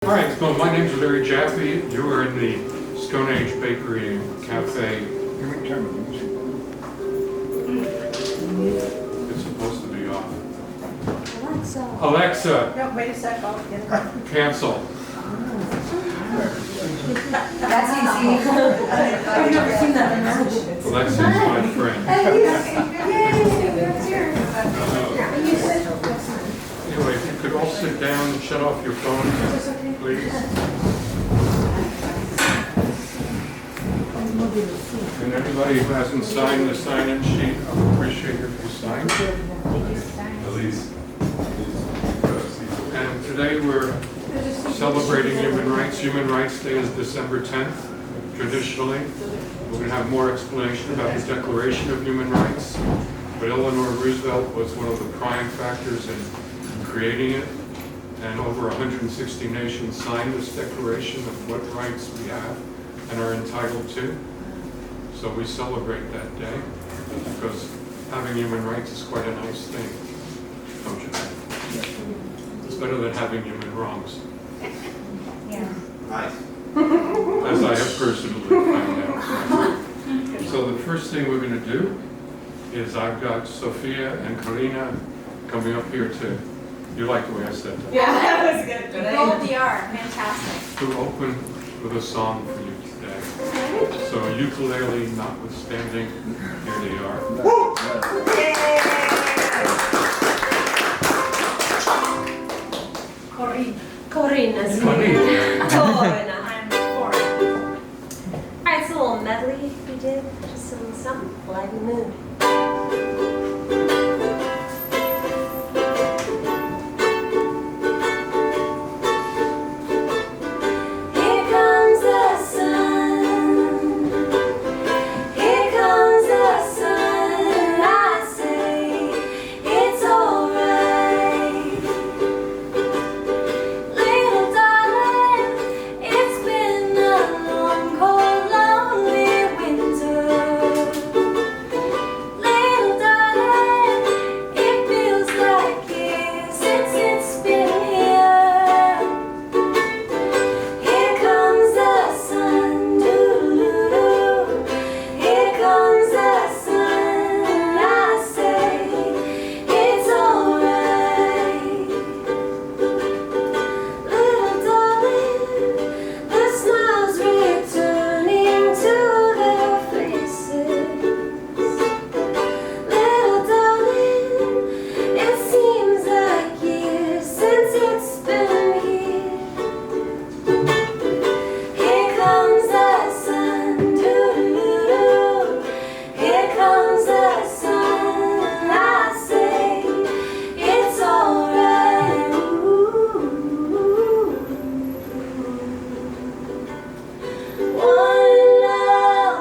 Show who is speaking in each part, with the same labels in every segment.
Speaker 1: All right, so my name is Larry Jaffe. You are in the Stone Age Bakery and Cafe.
Speaker 2: Can we turn the music
Speaker 1: It's supposed to be off.
Speaker 3: Alexa.
Speaker 1: Alexa,
Speaker 4: No, wait a sec, I'll get it.
Speaker 1: cancel.
Speaker 3: That's easy. I've never seen that in action.
Speaker 1: Alexa's my friend. Anyway, if you could all sit down and shut off your phones, please. And everybody who hasn't signed the sign-in sheet, I would appreciate it if you signed.
Speaker 5: Elise.
Speaker 1: And today we're celebrating human rights. Human Rights Day is December 10th, traditionally. We're going to have more explanation about the Declaration of Human Rights. But Eleanor Roosevelt was one of the prime factors in creating it. And over 160 nations signed this declaration of what rights we have and are entitled to. So we celebrate that day because having human rights is quite a nice thing, don't you think? It's better than having human wrongs.
Speaker 3: Yeah.
Speaker 5: Nice.
Speaker 1: As I have personally found out. So the first thing we're going to do is I've got Sophia and Karina coming up here you like the way I said that,
Speaker 4: Yeah, that was good.
Speaker 3: You rolled the R. Fantastic.
Speaker 1: to open with a song for you today. So ukulele notwithstanding, here they are.
Speaker 3: Corina's
Speaker 1: Corina.
Speaker 3: Corina. I'm for it. Alright, it's a little medley we did. Just something, lively mood. Here comes the sun. Here comes the sun. I say it's alright. Little darling, it's been a long, cold, lonely winter. Little darling, it feels like years since it's been here. Here comes the sun, doo-doo-doo. Here comes the sun, I say it's alright. Little darling, the smiles returning to their faces. Little darling, it seems like years since it's been here. Here comes the sun, doo-doo-doo. Here comes the sun, I say it's alright. One love,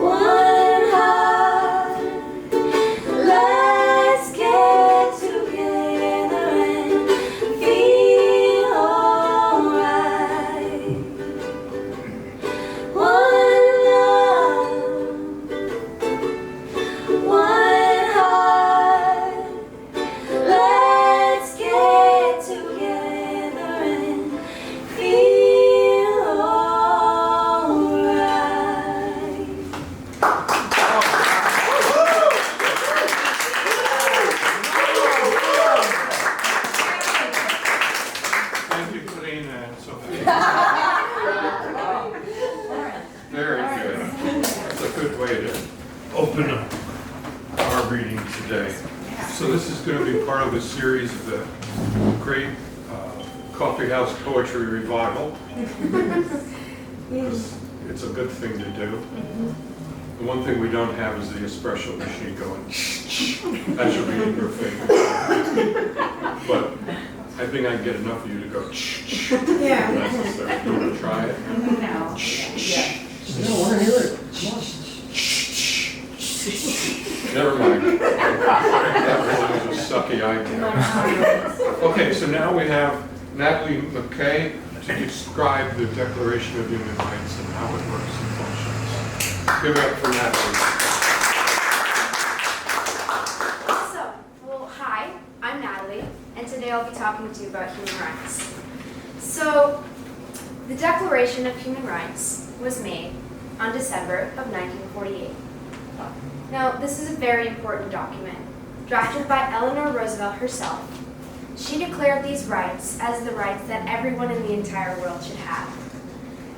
Speaker 3: one heart. Let's get together and feel alright. One love, one heart. Let's get together and feel alright.
Speaker 1: Thank you, Karina and Sophia. Very good. That's a good way to open up our reading today. So this is going to be part of a series of the great Coffee House Poetry Revival. It's a good thing to do. The one thing we don't have is the espresso machine going. That should be in your favor. But I think I can get enough of you to go.
Speaker 4: Yeah.
Speaker 1: Necessary. You want to try it?
Speaker 4: No.
Speaker 1: Never mind. That really was a sucky idea. Okay, so now we have Natalie McKay to describe the Declaration of Human Rights and how it works and functions. Give it up for Natalie.
Speaker 6: So, well, hi, I'm Natalie, and today I'll be talking
Speaker 2: talking to you about human rights. So, the Declaration of Human Rights was made on December of 1948. Now, this is a very important document, drafted by Eleanor Roosevelt herself. She declared these rights as the rights that everyone in the entire world should have,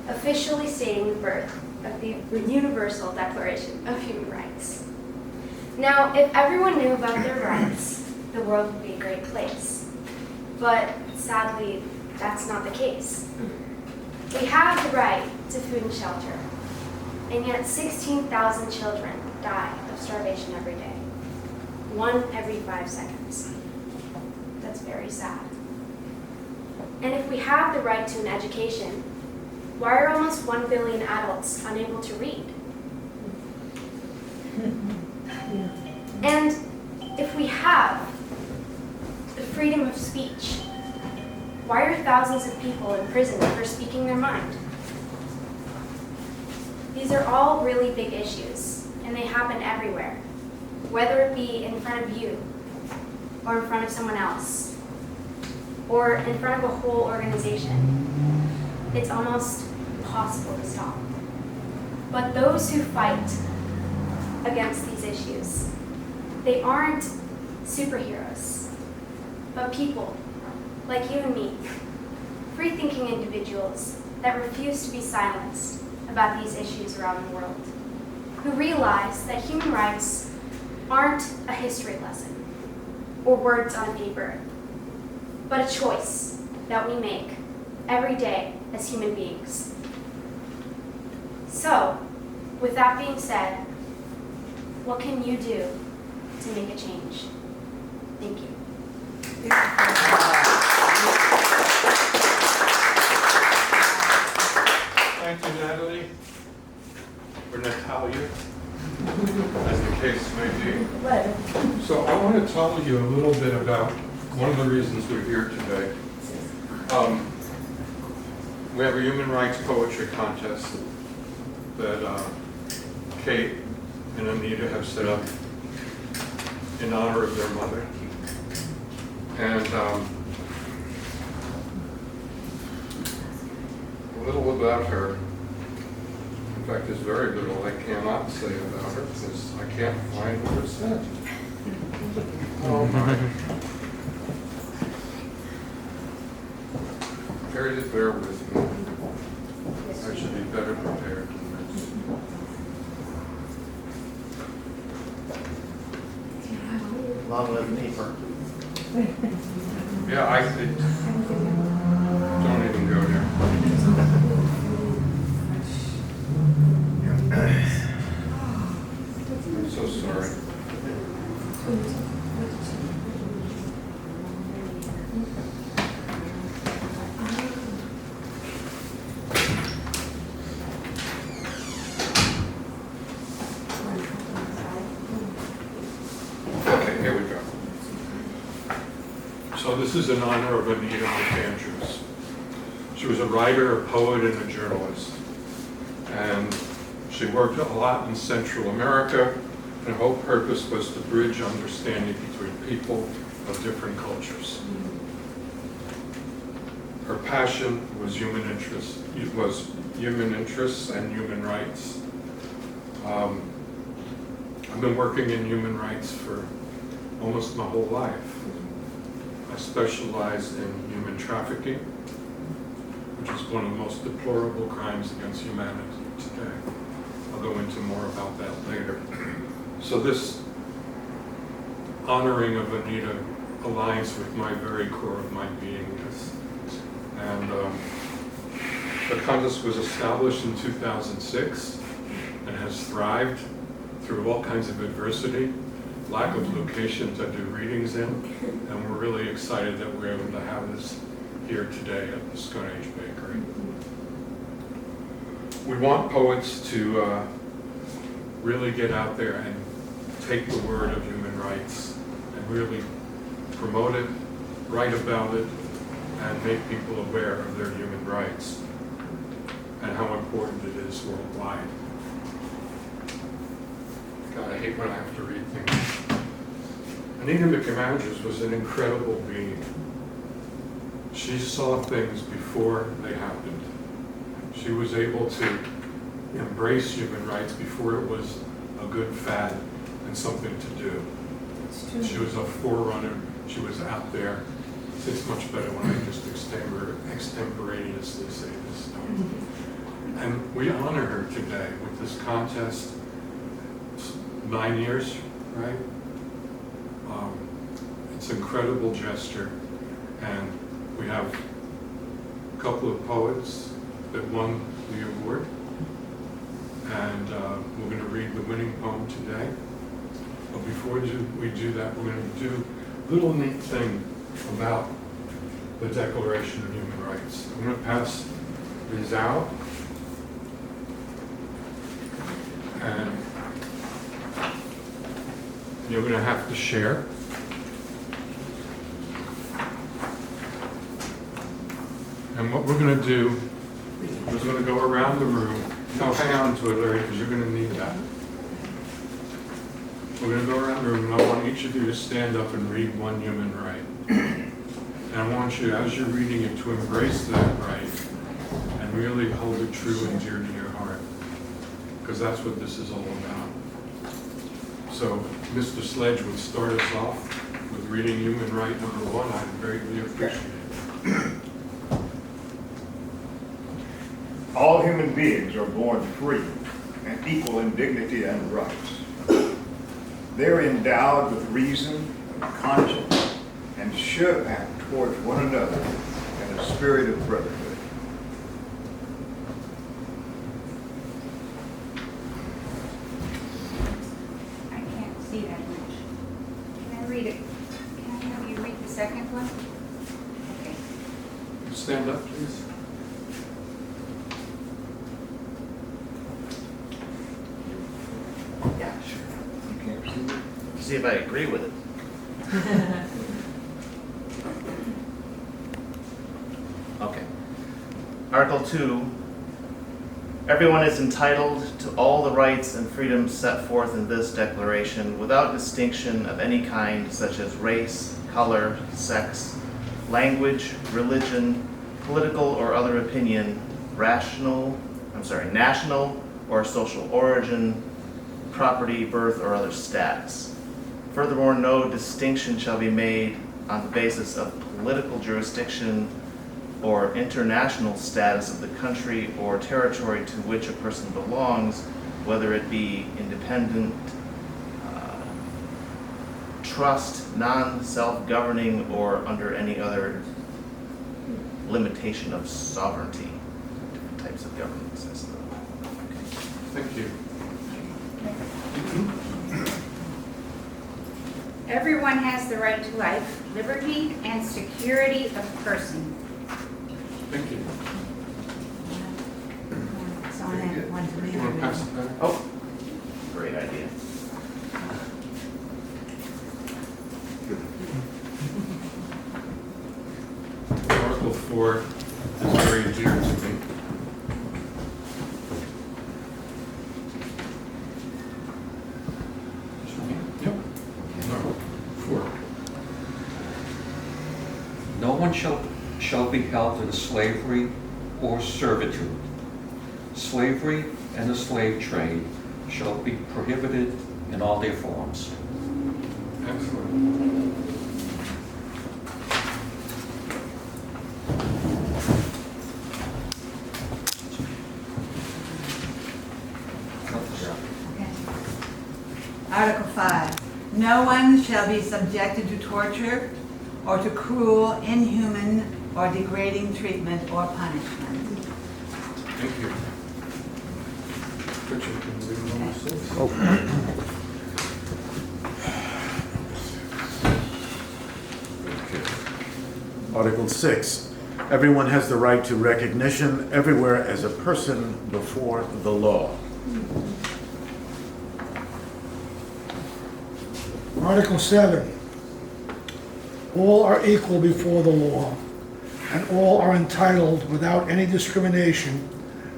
Speaker 2: officially stating the birth of the Universal Declaration of Human Rights. Now, if everyone knew about their rights, the world would be a great place. But sadly, that's not the case. We have the right to food and shelter, and yet 16,000 children die of starvation every day. 1 every 5 seconds. That's very sad. And if we have the right to an education, why are almost 1 billion adults unable to read? And if we have the freedom of speech, why are thousands of people in prison for speaking their mind? These are all really big issues, and they happen everywhere, whether it be in front of you, or in front of someone else, or in front of a whole organization. It's almost impossible to stop. But those who fight against these issues, they aren't superheroes, but people like you and me, free-thinking individuals that refuse to be silenced about these issues around the world, who realize that human rights aren't a history lesson or words on paper, but a choice that we make every day as human beings. So, with that being said, what can you do to make a change? Thank you.
Speaker 1: Thank you, Natalie, or Natalia, as the case may be. So I want to tell you a little bit about one of the reasons we're here today. We have a human rights poetry contest that Kate and Anita have set up in honor of their mother. And a little about her. In fact, there's very little I cannot say about her because I can't find what it said. Oh my. Bear with me. I should be better prepared than this.
Speaker 6: Long live paper.
Speaker 1: Yeah, don't even go there. I'm so sorry. Okay, here we go. So this is in honor of Anita McAndrews. She was a writer, a poet, and a journalist. And she worked a lot in Central America, and her whole purpose was to bridge understanding between people of different cultures. Her passion was human interests and human rights. I've been working in human rights for almost my whole life. I specialized in human trafficking, which is one of the most deplorable crimes against humanity today. I'll go into more about that later. So this honoring of Anita aligns with my very core of my beingness. And the contest was established in 2006 and has thrived through all kinds of adversity, lack of location to do readings in, and we're really excited that we're able to have this here today at the Stone Age Bakery. We want poets to really get out there and take the word of human rights and really promote it, write about it, and make people aware of their human rights and how important it is worldwide. God, I hate when I have to read things. Anita McAndrews was an incredible being. She saw things before they happened. She was able to embrace human rights before it was a good fad and something to do. She was a forerunner. She was out there. It's much better when I just extemporaneously say this stuff. And we honor her today with this contest. It's 9 years, right? It's an incredible gesture. And we have a couple of poets that won the award. And we're going to read the winning poem today. But before we do that, we're going to do a little neat thing about the Declaration of Human Rights. I'm going to pass these out. And you're going to have to share. And what we're going to do is we're going to go around the room. Now hang on to it, Larry, because you're going to need that. We're going to go around the room, and I want each of you to stand up and read one human right. And I want you, as you're reading it, to embrace that right and really hold it true and dear to your heart, because that's what this is all about. So Mr. Sledge would start us off with reading human right number 1. I'd greatly appreciate it.
Speaker 7: All human beings are born free and equal in dignity and rights. They are endowed with reason and conscience and should act towards one another in a spirit of brotherhood.
Speaker 8: I can't see that much. Can I read it? Can I have you read the second one? Okay.
Speaker 1: Stand up, please.
Speaker 6: Yeah, sure.
Speaker 7: You can't see it?
Speaker 6: See if I agree with it. Okay. Article 2. Everyone is entitled to all the rights and freedoms set forth in this declaration without distinction of any kind, such as race, color, sex, language, religion, political or other opinion, national or social origin, property, birth, or other status. Furthermore, no distinction shall be made on the basis of political jurisdiction or international status of the country or territory to which a person belongs, whether it be independent, trust, non-self-governing, or under any other limitation of sovereignty. Different types of governments.
Speaker 1: Thank you.
Speaker 8: Everyone has the right to life, liberty, and security of person.
Speaker 1: Thank you.
Speaker 8: So I have one to
Speaker 1: You want to pass it back?
Speaker 6: Oh, great idea.
Speaker 1: Article 4 is very dear to me. Yep. No, 4.
Speaker 9: No one shall be held in slavery or servitude. Slavery and the slave trade shall be prohibited in all their forms.
Speaker 1: Excellent.
Speaker 8: Okay.
Speaker 4: Article 5. No one shall be subjected to torture or to cruel, inhuman, or degrading treatment or punishment.
Speaker 1: Thank you. Richard, can you read number 6?
Speaker 10: Article 6. Everyone has the right to recognition everywhere as a person before the law.
Speaker 11: Article 7. All are equal before the law, and all are entitled without any discrimination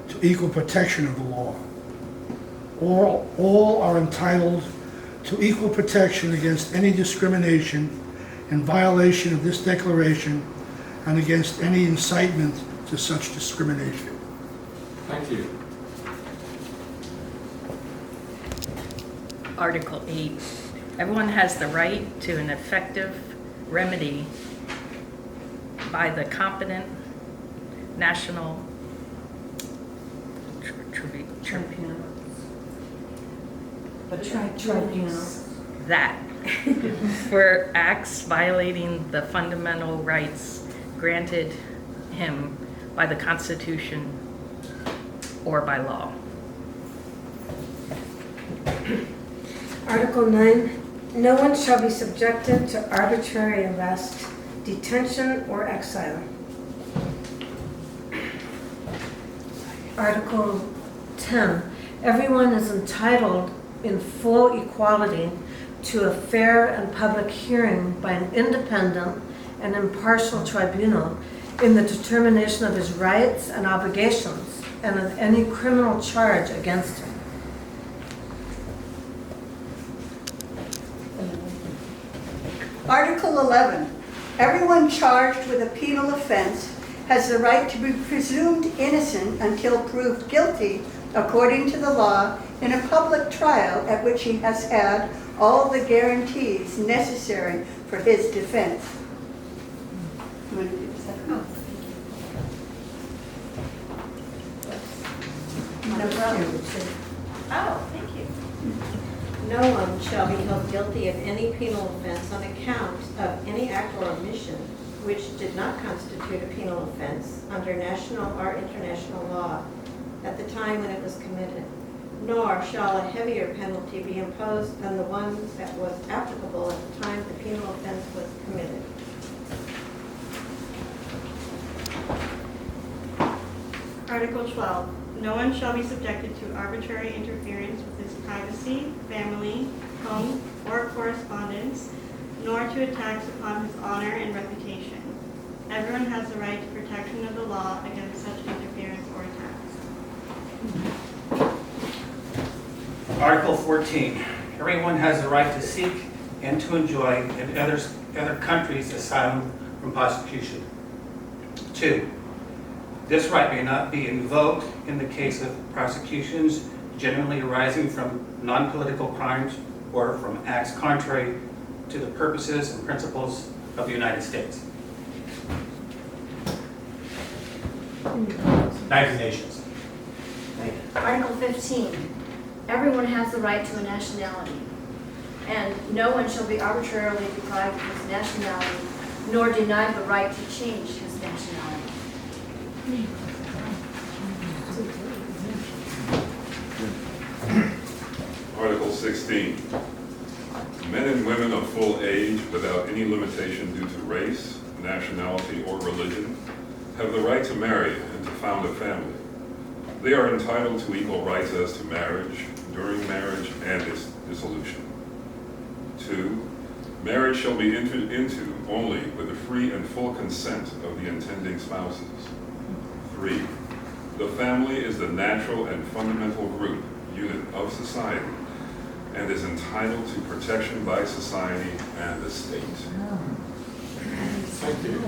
Speaker 11: to equal protection of the law. All are entitled to equal protection against any discrimination in violation of this declaration and against any incitement to such discrimination.
Speaker 1: Thank you.
Speaker 12: Article 8, everyone has the right to an effective remedy by the competent national
Speaker 3: Tribunal.
Speaker 12: that for acts violating the fundamental rights granted him by the Constitution or by law.
Speaker 3: Article 9, no one shall be subjected to arbitrary arrest, detention, or exile. Article 10, everyone is entitled in full equality to a fair and public hearing by an independent and impartial tribunal in the determination of his rights and obligations and of any criminal charge against him.
Speaker 13: Article 11, everyone charged with a penal offense has the right to be presumed innocent until proved guilty according to the law in a public trial at which he has had all the guarantees necessary for his defense. You want to do the second?
Speaker 3: No problem.
Speaker 2: Oh, thank you.
Speaker 3: No one shall be held guilty of any penal offense on account of any act or omission which did not constitute a penal offense under national or international law at the time when it was committed, nor shall a heavier penalty be imposed than the one that was applicable at the time the penal offense was committed.
Speaker 14: Article 12. No one shall be subjected to arbitrary interference with his privacy, family, home, or correspondence, nor to attacks upon his honor and reputation. Everyone has the right to protection of the law against such interference or attacks.
Speaker 15: Article 14. Everyone has the right to seek and to enjoy in other countries asylum from prosecution. 2. This right may not be invoked in the case of prosecutions generally arising from non-political crimes or from acts contrary to the purposes and principles of the United States. United Nations.
Speaker 2: Article 15, everyone has the right to a nationality, and no one shall be arbitrarily deprived of his nationality, nor denied the right to change his nationality.
Speaker 5: Article 16. Men and women of full age without any limitation due to race, nationality, or religion have the right to marry and to found a family. They are entitled to equal rights as to marriage, during marriage, and its dissolution. 2. Marriage shall be entered into only with the free and full consent of the intending spouses. 3. The family is the natural and fundamental group, unit of society, and is entitled to protection by society and the state.
Speaker 1: Thank you.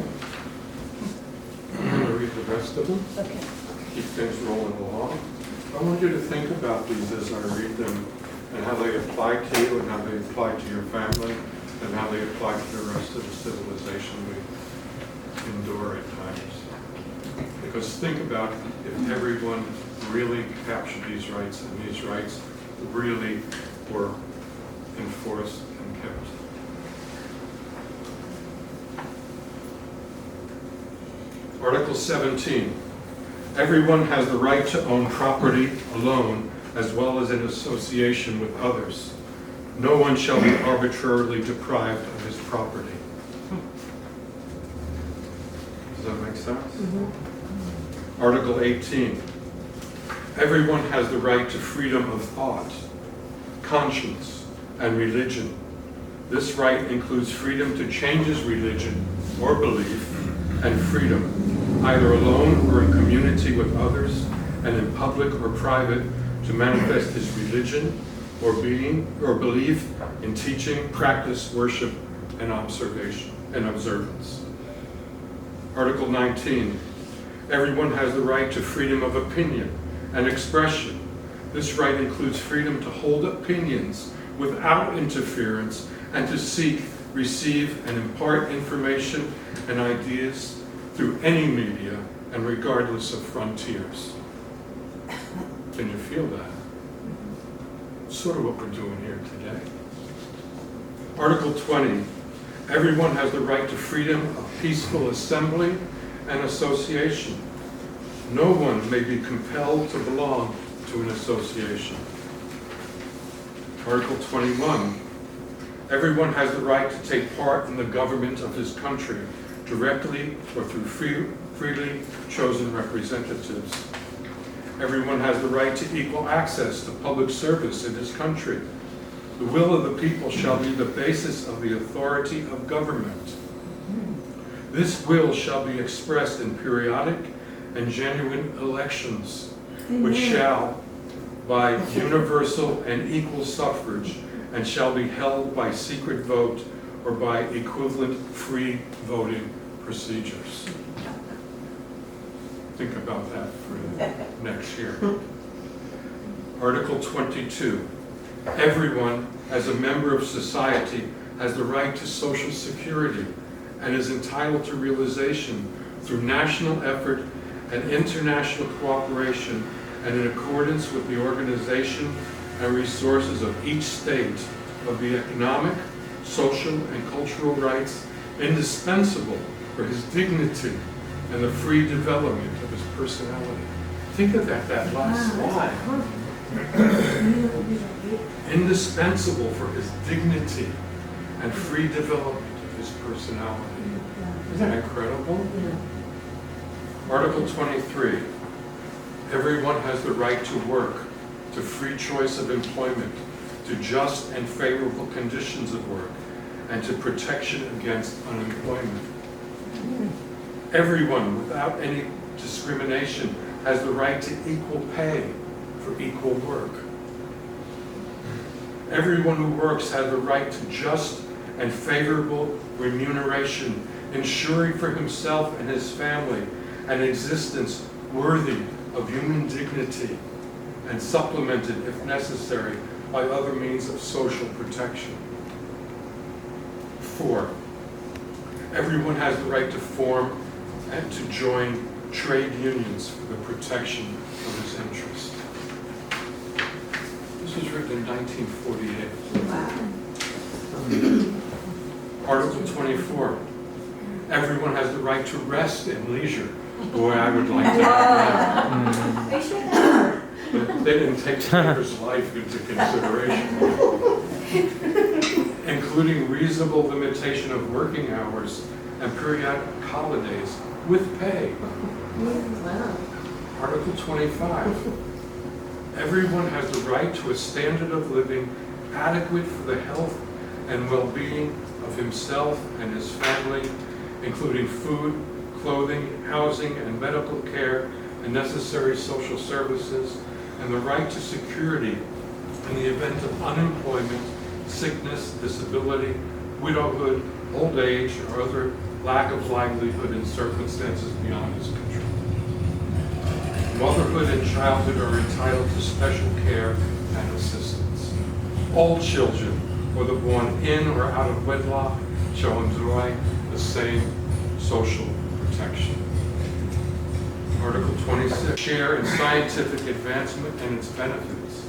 Speaker 1: I'm going to read the rest of them.
Speaker 3: Okay.
Speaker 1: Keep things rolling along. I want you to think about these as I read them and how they apply to you and how they apply to your family and how they apply to the rest of the civilization we endure at times. Because think about if everyone really captured these rights and these rights really were enforced and kept. Article 17. Everyone has the right to own property alone as well as in association with others. No one shall be arbitrarily deprived of his property. Does that make sense? Mm-hmm. Article 18. Everyone has the right to freedom of thought, conscience, and religion. This right includes freedom to change his religion or belief, and freedom, either alone or in community with others, and in public or private, to manifest his religion or being or belief in teaching, practice, worship, and observation and observance. Article 19, everyone has the right to freedom of opinion and expression. This right includes freedom to hold opinions without interference and to seek, receive, and impart information and ideas through any media and regardless of frontiers. Can you feel that? Sort of what we're doing here today. Article 20, everyone has the right to freedom of peaceful assembly and association. No one may be compelled to belong to an association. Article 21, everyone has the right to take part in the government of his country, directly or through freely chosen representatives. Everyone has the right to equal access to public service in his country. The will of the people shall be the basis of the authority of government. This will shall be expressed in periodic and genuine elections, which shall, by universal and equal suffrage, and shall be held by secret vote or by equivalent free voting procedures. Think about that for next year. Article 22. Everyone, as a member of society, has the right to social security and is entitled to realization through national effort and international cooperation and in accordance with the organization and resources of each state of the economic, social, and cultural rights indispensable for his dignity and the free development of his personality. Think of that last line. Indispensable for his dignity and free development of his personality. Isn't that incredible? Article 23. Everyone has the right to work, to free choice of employment, to just and favorable conditions of work, and to protection against unemployment. Everyone, without any discrimination, has the right to equal pay for equal work. Everyone who works has the right to just and favorable remuneration, ensuring for himself and his family an existence worthy of human dignity and supplemented, if necessary, by other means of social protection. 4, everyone has the right to form and to join trade unions for the protection of his interests. This was written in 1948. Article 24. Everyone has the right to rest and leisure. Boy, I would like to have that.
Speaker 3: Are you sure that?
Speaker 1: But they didn't take the neighbor's life into consideration, including reasonable limitation of working hours and periodic holidays with pay.
Speaker 3: Wow.
Speaker 1: Article 25. Everyone has the right to a standard of living adequate for the health and well-being of himself and his family, including food, clothing, housing, and medical care, and necessary social services, and the right to security in the event of unemployment, sickness, disability, widowhood, old age, or other lack of livelihood in circumstances beyond his control. Motherhood and childhood are entitled to special care and assistance. All children, whether born in or out of wedlock, shall enjoy the same social protection. Article 26, share in scientific advancement and its benefits.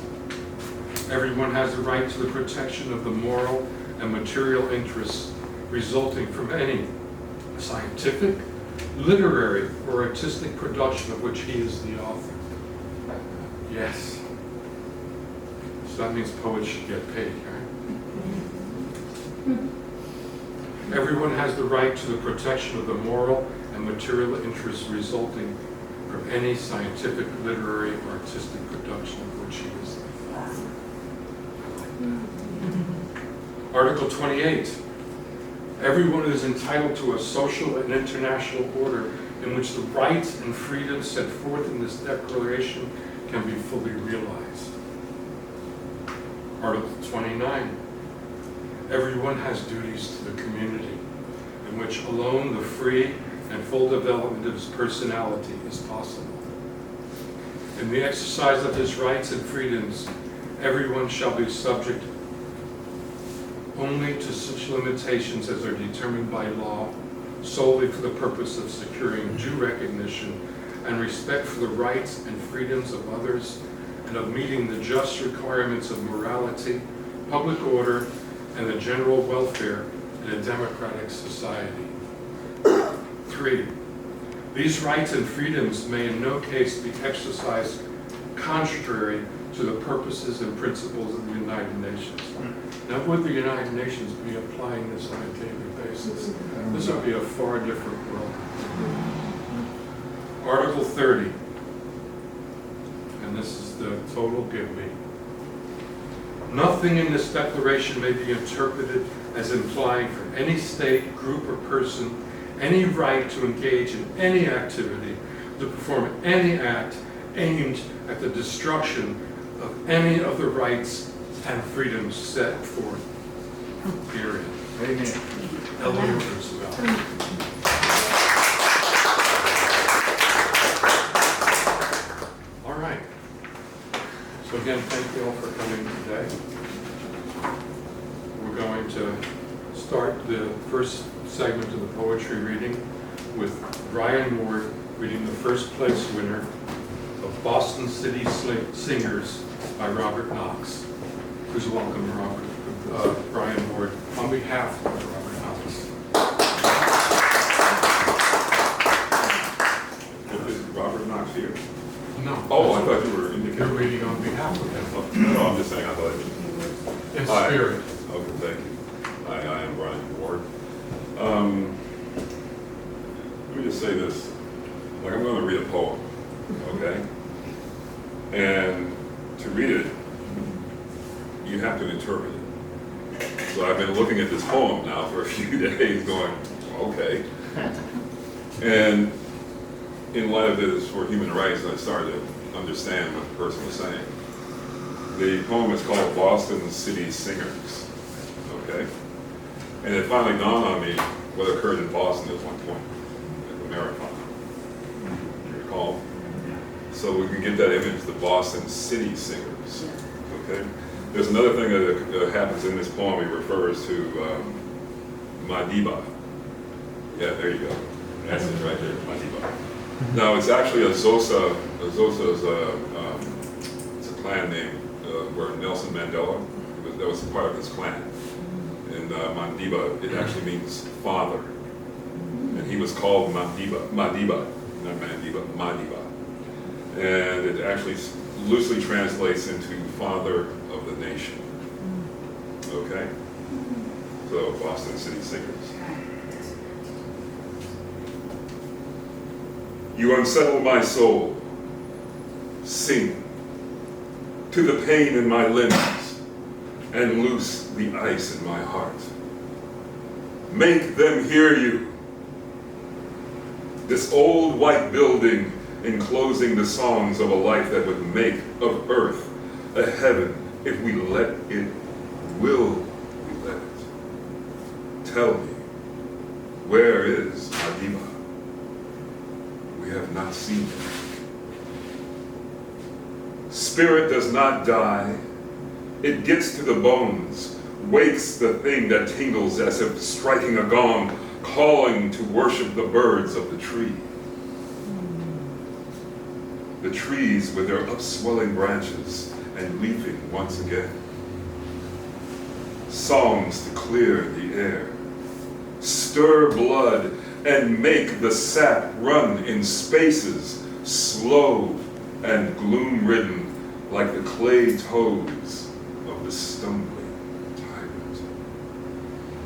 Speaker 1: Everyone has the right to the protection of the moral and material interests resulting from any scientific, literary, or artistic production of which he is the author. Yes. So that means poets should get paid, right? Everyone has the right to the protection of the moral and material interests resulting from any scientific, literary, or artistic production of which he is the author. Article 28. Everyone is entitled to a social and international order in which the rights and freedoms set forth in this declaration can be fully realized. Article 29. Everyone has duties to the community, in which alone the free and full development of his personality is possible. In the exercise of his rights and freedoms, everyone shall be subject only to such limitations as are determined by law, solely for the purpose of securing due recognition and respect for the rights and freedoms of others, and of meeting the just requirements of morality, public order, and the general welfare in a democratic society. 3. These rights and freedoms may in no case be exercised contrary to the purposes and principles of the United Nations. Now, would the United Nations be applying this on a daily basis? This would be a far different world. Article 30, and this is the total give me. Nothing in this declaration may be interpreted as implying for any state, group, or person any right to engage in any activity, to perform any act aimed at the destruction of any of the rights and freedoms set forth. Period.
Speaker 7: Amen.
Speaker 1: Eleanor Roosevelt. All right. So again, thank you all for coming today. We're going to start the first segment of the poetry reading with Brian Ward reading the first place winner of Boston City Singers by Robert Knox. Please welcome Brian Ward on behalf of Robert Knox.
Speaker 5: Is Robert Knox here?
Speaker 1: No.
Speaker 5: Oh, I thought you were indicating.
Speaker 1: You're reading on behalf of him.
Speaker 5: No, I'm just saying, I thought.
Speaker 1: In
Speaker 5: Hi.
Speaker 1: spirit.
Speaker 5: Okay, thank you. Hi, I am Brian Ward. Let me just say this. Like, I'm going to read a poem, okay? And to read it, you have to interpret it. So I've been looking at this poem now for a few days going, okay. And in light of this for human rights, I started to understand what the person was saying. The poem is called Boston City Singers, okay? And it finally dawned on me what occurred in Boston at one point, at the marathon. Do you recall? So we can get that image, the Boston City Singers, okay? There's another thing that happens in this poem. He refers to Madiba. Yeah, there you go. That's it right there, Madiba. Now, it's actually a Xhosa. Xhosa's it's a clan name where Nelson Mandela, that was part of his clan. And Madiba, it actually means father. And he was called Madiba, not Mandiba, Madiba. And it actually loosely translates into father of the nation. Okay? So, Boston City Singers. You unsettle my soul. Sing to the pain in my limbs and loose the ice in my heart. Make them hear you. This old white building enclosing the songs of a life that would make of earth a heaven if we let it, will we let it? Tell me, where is Madiba? We have not seen it. Spirit does not die. It gets to the bones, wakes the thing that tingles as if striking a gong, calling to worship the birds of the tree. The trees with their upswelling branches and leafing once again. Songs to clear the air. Stir blood and make the sap run in spaces, slow and gloom-ridden like the clay toes of the stumbling tyrant.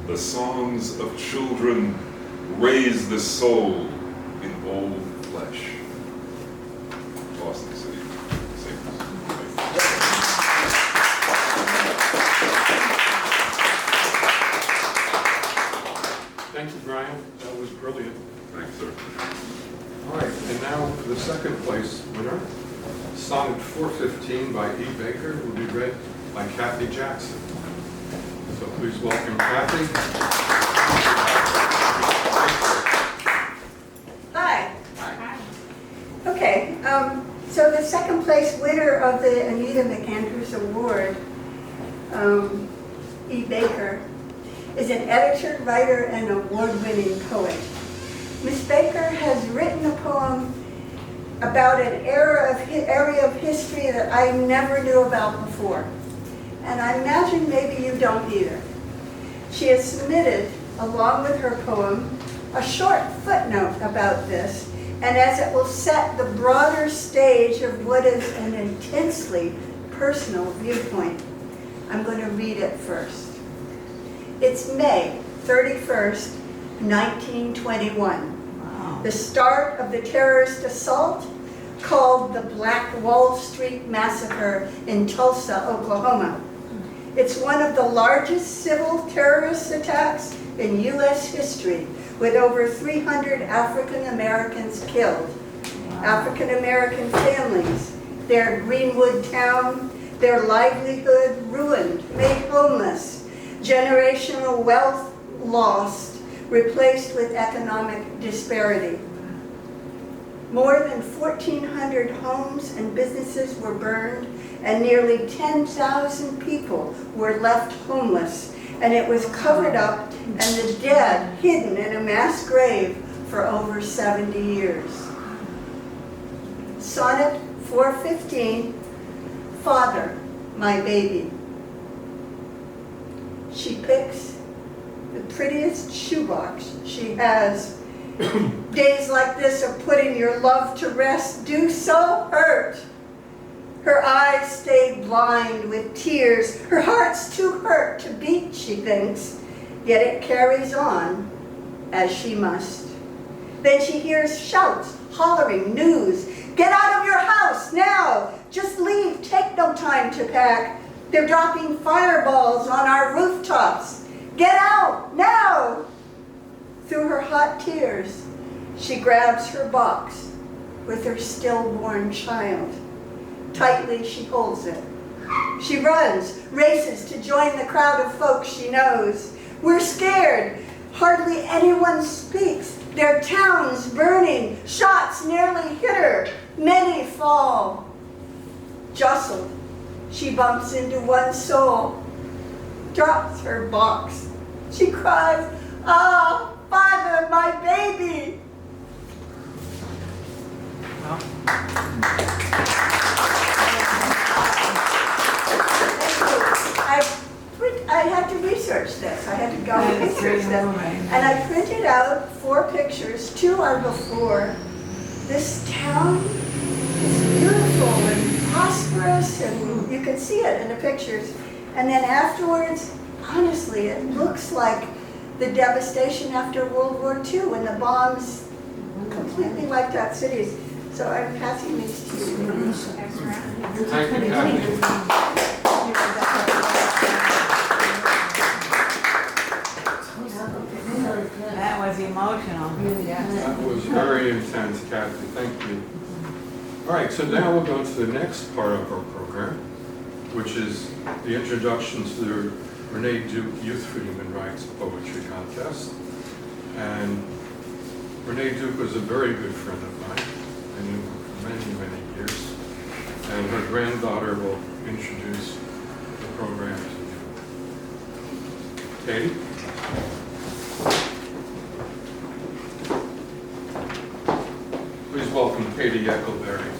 Speaker 5: The songs of children raise the soul in old flesh. Boston City Singers.
Speaker 1: Thank you, Brian. That was brilliant.
Speaker 5: Thanks, sir.
Speaker 1: All right, and now for the second place winner, Sonnet 415 by E. Baker will be read by Kathy Jackson. So please welcome Kathy.
Speaker 13: Okay, so the second place winner of the Anita McAndrews Award, E. Baker, is an editor, writer, and award-winning poet. Miss Baker has written a poem about an area of history that I never knew about before. And I imagine maybe you don't either. She has submitted, along with her poem, a short footnote about this, and as it will set the broader stage of what is an intensely personal viewpoint, I'm going to read it first. It's May 31st, 1921. The start of the terrorist assault called the Black Wall Street Massacre in Tulsa, Oklahoma. It's one of the largest civil terrorist attacks in U.S. history, with over 300 African Americans killed. African American families, their Greenwood town, their livelihood ruined, made homeless, generational wealth lost, replaced with economic disparity. More than 1,400 homes and businesses were burned, and nearly 10,000 people were left homeless, and it was covered up and the dead hidden in a mass grave for over 70 years. Sonnet 415, Father, my baby. She picks the prettiest shoebox she has. Days like this of putting your love to rest do so hurt. Her eyes stay blind with tears. Her heart's too hurt to beat, she thinks, yet it carries on as she must. Then she hears shouts, hollering, news. Get out of your house now! Just leave, take no time to pack. They're dropping fireballs on our rooftops. Get out, now! Through her hot tears, she grabs her box with her stillborn child. Tightly she holds it. She runs, races to join the crowd of folks she knows. We're scared. Hardly anyone speaks. Their town's burning. Shots nearly hit her. Many fall. Jostled, she bumps into one soul, drops her box. She cries, "Ah, Father, my baby!" I had to research this. I had to go and research this. And I printed out 4 pictures. 2 are before. This town is beautiful and prosperous, and you can see it in the pictures. And then afterwards, honestly, it looks like the devastation after World War II when the bombs completely wiped out cities. So I'm passing these to you.
Speaker 1: Thank you, Kathy.
Speaker 4: That was emotional.
Speaker 1: That was very intense, Kathy. Thank you. All right, so now we'll go to the next part of our program, which is the introduction to the Renee Duke Youth for Human Rights Poetry Contest. And Renee Duke was a very good friend of mine. I knew her for many, many years. And her granddaughter will introduce the program to you. Katie? Please welcome Katie Eckleberry.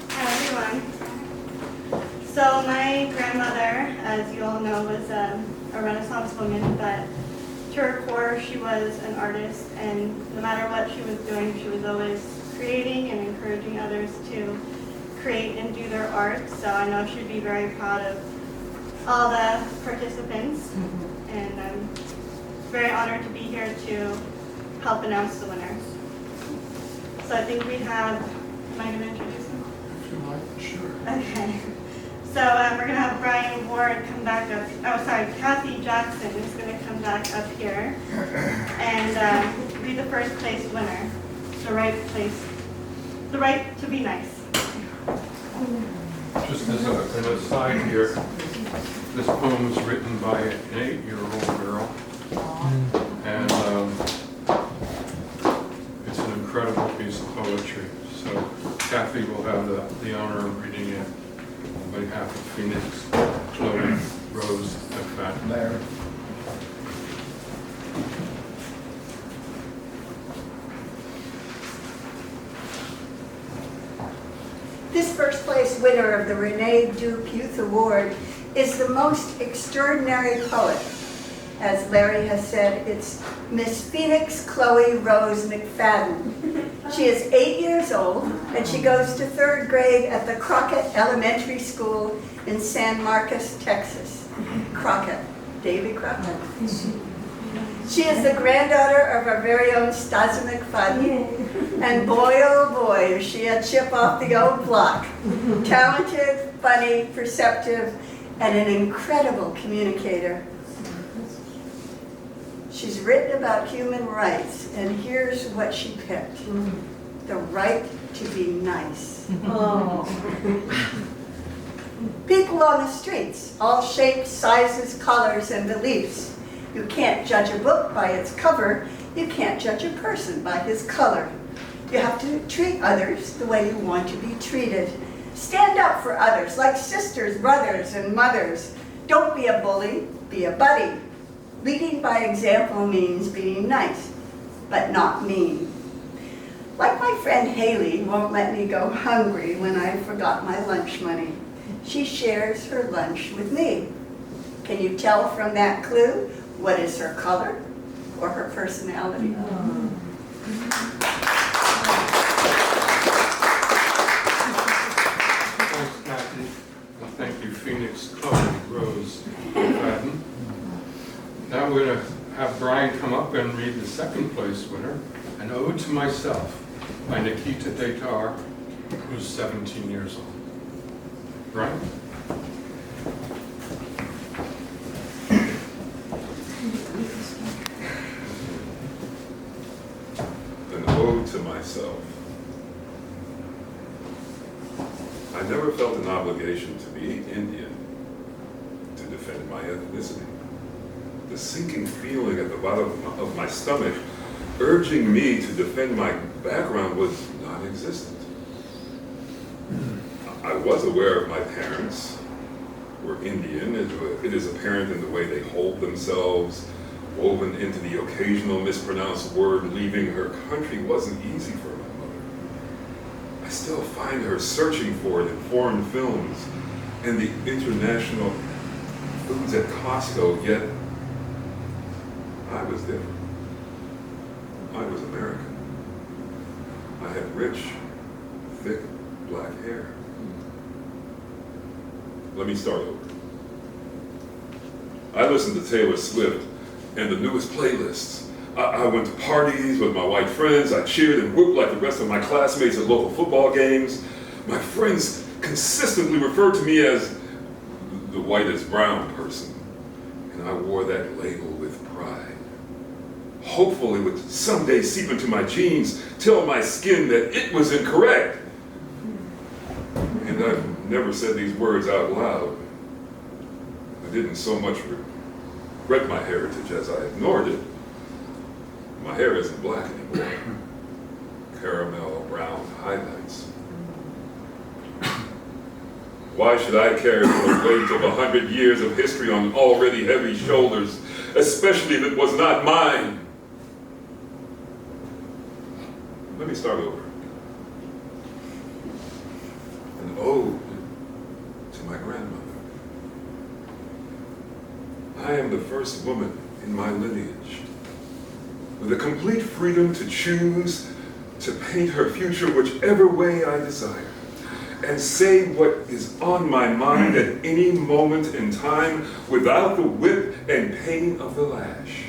Speaker 14: Hi everyone. So my grandmother, as you all know, was a Renaissance woman, but to her core she was an artist, and no matter what she was doing, she was always creating and encouraging others to create and do their art. So I know she'd be very proud of all the participants, and I'm very honored to be here to help announce the winners. So I think we have, am I going to introduce them?
Speaker 1: If you like, sure.
Speaker 14: Okay. So we're going to have Brian Ward come back up, Kathy Jackson is going to come back up here and be the first place winner. The right to be nice.
Speaker 1: Just as an aside here, this poem was written by an 8-year-old girl. behalf of Phoenix, Chloe, Rose, McFadden.
Speaker 11: Larry.
Speaker 13: This first place winner of the Renee Duke Youth Award is the most extraordinary poet. As Larry has said, it's Miss Phoenix Chloe Rose McFadden. She is 8 years old and she goes to 3rd grade at the Crockett Elementary School in San Marcos, Texas. Crockett, Davy Crockett. She is the granddaughter of our very own Stasi McFadden. And boy, oh boy, is she a chip off the old block. Talented, funny, perceptive, and an incredible communicator. She's written about human rights, and here's what she picked. The right to be nice.
Speaker 3: Oh.
Speaker 13: People on the streets, all shapes, sizes, colors, and beliefs. You can't judge a book by its cover. You can't judge a person by his color. You have to treat others the way you want to be treated. Stand up for others, like sisters, brothers, and mothers. Don't be a bully, be a buddy. Leading by example means being nice, but not mean. Like my friend Haley won't let me go hungry when I forgot my lunch money. She shares her lunch with me. Can you tell from that clue what is her color or her personality?
Speaker 1: Thanks, Kathy. And thank you, Phoenix, Chloe, Rose, McFadden. Now we're going to have Brian come up and read the second place winner, An Ode to Myself by Nikita Daytar, who's 17 years old. Brian?
Speaker 5: An ode to myself. I never felt an obligation to be Indian, to defend my ethnicity. The sinking feeling at the bottom of my stomach urging me to defend my background was non-existent. I was aware of my parents were Indian. It is apparent in the way they hold themselves, woven into the occasional mispronounced word. Leaving her country wasn't easy for my mother. I still find her searching for it in foreign films and the international foods at Costco, yet I was different. I was American. I had rich, thick, black hair. Let me start over. I listened to Taylor Swift and the newest playlists. I went to parties with my white friends. I cheered and whooped like the rest of my classmates at local football games. My friends consistently referred to me as the whitest brown person, and I wore that label with pride. Hopefully it would someday seep into my genes, tell my skin that it was incorrect. And I've never said these words out loud. I didn't so much regret my heritage as I ignored it. My hair isn't black anymore. Caramel brown highlights. Why should I carry the weight of 100 years of history on already heavy shoulders, especially if it was not mine? Let me start over. An ode to my grandmother. I am the first woman in my lineage with the complete freedom to choose to paint her future whichever way I desire, and say what is on my mind at any moment in time without the whip and pain of the lash.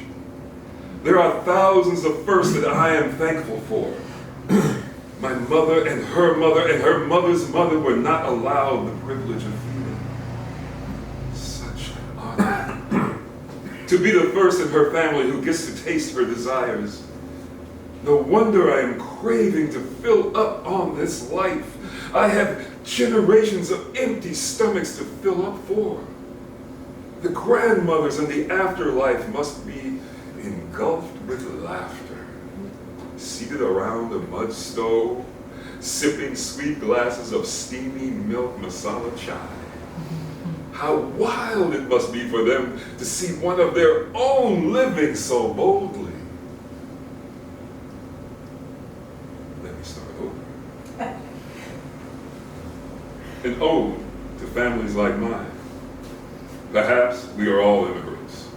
Speaker 5: There are thousands of firsts that I am thankful for. My mother and her mother's mother were not allowed the privilege of freedom. Such an honor. To be the first in her family who gets to taste her desires. No wonder I am craving to fill up on this life. I have generations of empty stomachs to fill up for. The grandmothers in the afterlife must be engulfed with laughter, seated around a mud stove, sipping sweet glasses of steamy milk masala chai. How wild it must be for them to see one of their own living so boldly. Let me start over. An ode to families like mine. Perhaps we are all immigrants,